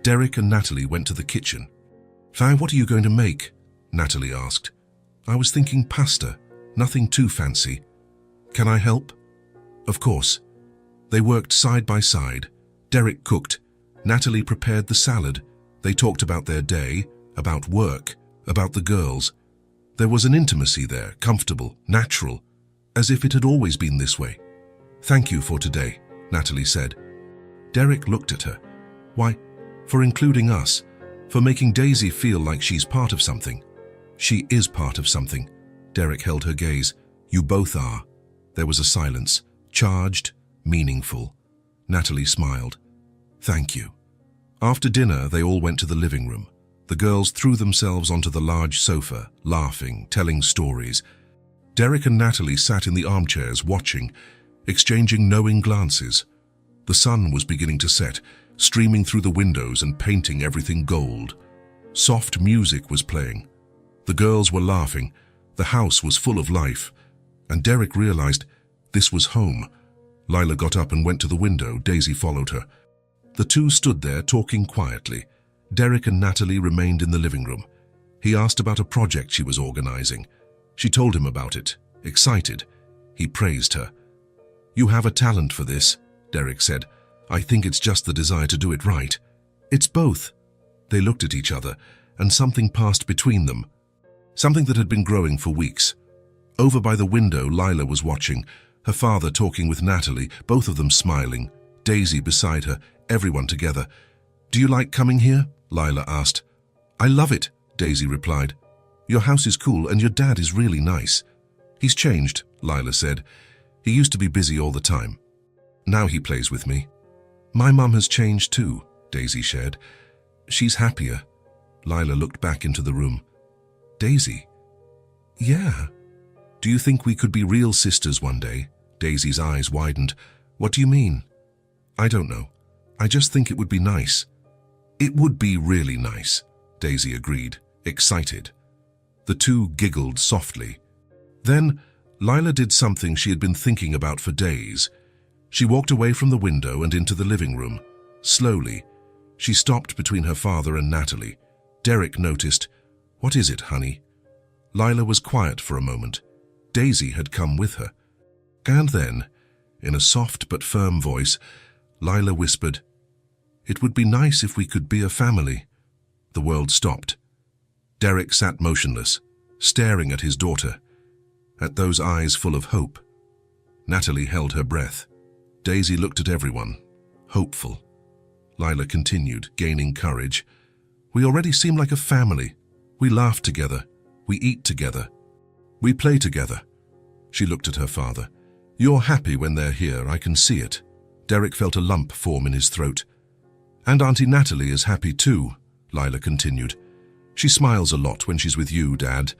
Derek and Natalie went to the kitchen. "What are you going to make?" Natalie asked. "I was thinking pasta, nothing too fancy." "Can I help?" "Of course." They worked side by side. Derek cooked. Natalie prepared the salad. They talked about their day, about work, about the girls. There was an intimacy there, comfortable, natural, as if it had always been this way. "Thank you for today," Natalie said. Derek looked at her. "Why, for including us, for making Daisy feel like she's part of something." "She is part of something." Derek held her gaze. "You both are." There was a silence, charged, meaningful. Natalie smiled. "Thank you." After dinner, they all went to the living room. The girls threw themselves onto the large sofa, laughing, telling stories. Derek and Natalie sat in the armchairs, watching, exchanging knowing glances. The sun was beginning to set, streaming through the windows and painting everything gold. Soft music was playing. The girls were laughing. The house was full of life. and Derek realized this was home. Lila got up and went to the window. Daisy followed her. The two stood there talking quietly. Derek and Natalie remained in the living room. He asked about a project she was organizing. She told him about it, excited. He praised her. "You have a talent for this," Derek said. "I think it's just the desire to do it right." "It's both." They looked at each other, and something passed between them. Something that had been growing for weeks. Over by the window, Lila was watching, her father talking with Natalie, both of them smiling, Daisy beside her, everyone together. "Do you like coming here?" Lila asked. "I love it," Daisy replied. "Your house is cool and your dad is really nice." "He's changed," Lila said. "He used to be busy all the time. Now he plays with me." "My mum has changed too," Daisy shared. "She's happier." Lila looked back into the room. "Daisy?" "Yeah." "Do you think we could be real sisters one day?" Daisy's eyes widened. "What do you mean?" "I don't know. I just think it would be nice." "It would be really nice," Daisy agreed, excited. The two giggled softly. Then, Lila did something she had been thinking about for days. She walked away from the window and into the living room. Slowly, she stopped between her father and Natalie. Derek noticed. "What is it, honey?" Lila was quiet for a moment. Daisy had come with her. And then, in a soft but firm voice, Lila whispered, "It would be nice if we could be a family." The world stopped. Derek sat motionless, staring at his daughter, at those eyes full of hope. Natalie held her breath. Daisy looked at everyone, hopeful. Lila continued, gaining courage. "We already seem like a family. We laugh together. We eat together. We play together." She looked at her father. "You're happy when they're here, I can see it." Derek felt a lump form in his throat. "And Auntie Natalie is happy too," Lila continued. "She smiles a lot when she's with you, Dad.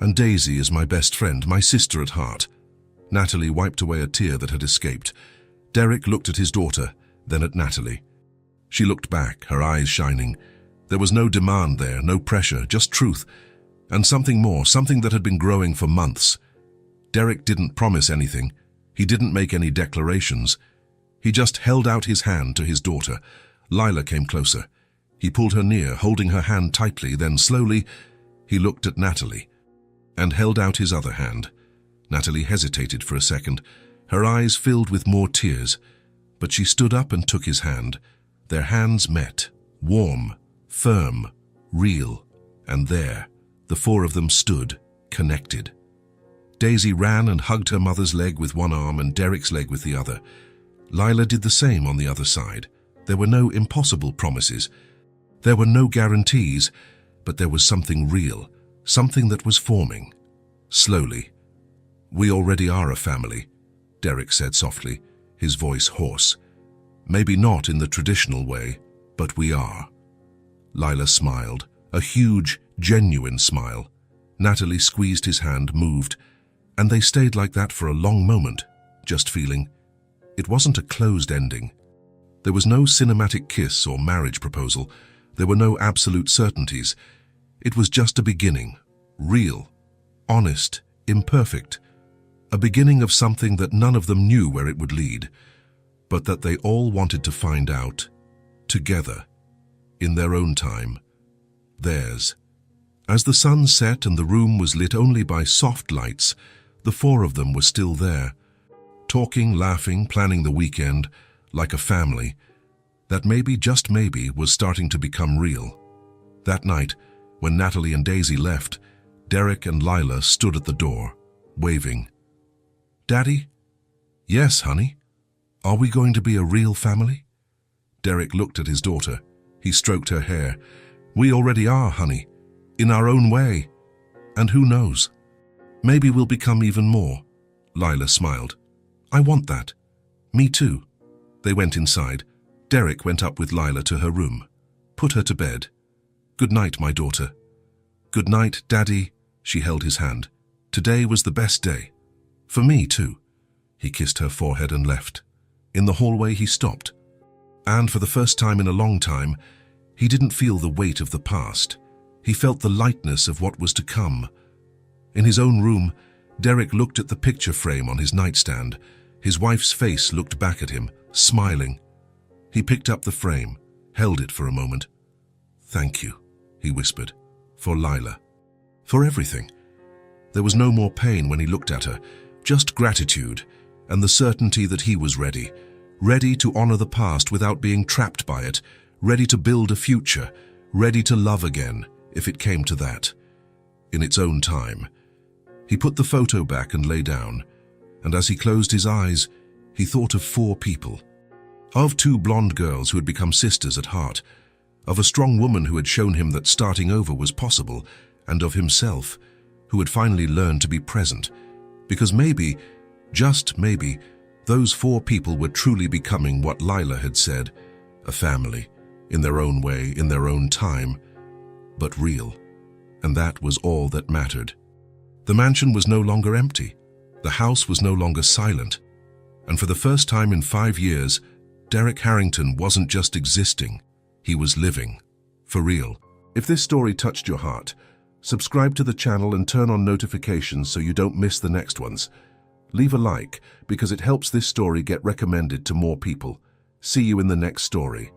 And Daisy is my best friend, my sister at heart." Natalie wiped away a tear that had escaped. Derek looked at his daughter, then at Natalie. She looked back, her eyes shining. There was no demand there, no pressure, just truth. And something more, something that had been growing for months. Derek didn't promise anything. He didn't make any declarations. He just held out his hand to his daughter. Lila came closer. He pulled her near, holding her hand tightly, then slowly, he looked at Natalie and held out his other hand. Natalie hesitated for a second. Her eyes filled with more tears, but she stood up and took his hand. Their hands met, warm, firm, real, and there, the four of them stood, connected. Daisy ran and hugged her mother's leg with one arm and Derek's leg with the other. Lila did the same on the other side. There were no impossible promises. There were no guarantees, but there was something real, something that was forming. Slowly. "We already are a family," Derek said softly, his voice hoarse. "Maybe not in the traditional way, but we are." Lila smiled, a huge, genuine smile. Natalie squeezed his hand, moved, and they stayed like that for a long moment, just feeling. It wasn't a closed ending. There was no cinematic kiss or marriage proposal. There were no absolute certainties. It was just a beginning, real, honest, imperfect, a beginning of something that none of them knew where it would lead, but that they all wanted to find out, together, in their own time, theirs. As the sun set and the room was lit only by soft lights, the four of them were still there, talking, laughing, planning the weekend, like a family, that maybe, just maybe, was starting to become real. That night, when Natalie and Daisy left, Derek and Lila stood at the door, waving. "Daddy?" "Yes, honey. Are we going to be a real family?" Derek looked at his daughter. He stroked her hair. "We already are, honey, in our own way. And who knows? Maybe we'll become even more." Lila smiled. "I want that." "Me too." They went inside. Derek went up with Lila to her room. "Put her to bed." "Good night, my daughter." "Good night, Daddy." She held his hand. "Today was the best day. For me, too." He kissed her forehead and left. In the hallway, he stopped. And for the first time in a long time, he didn't feel the weight of the past. He felt the lightness of what was to come. In his own room, Derek looked at the picture frame on his nightstand. His wife's face looked back at him, smiling. He picked up the frame, held it for a moment. "Thank you," he whispered, "for Lila. For everything." There was no more pain when he looked at her, just gratitude and the certainty that he was ready to honor the past without being trapped by it, ready to build a future, ready to love again, if it came to that, in its own time. He put the photo back and lay down, and as he closed his eyes, he thought of 4 people. Of 2 blonde girls who had become sisters at heart, of a strong woman who had shown him that starting over was possible, and of himself, who had finally learned to be present. Because maybe, just maybe, those 4 people were truly becoming what Lila had said, a family, in their own way, in their own time, but real. And that was all that mattered. The mansion was no longer empty. The house was no longer silent. And for the first time in 5 years, Derek Harrington wasn't just existing, he was living. For real. If this story touched your heart, subscribe to the channel and turn on notifications so you don't miss the next ones. Leave a like because it helps this story get recommended to more people. See you in the next story.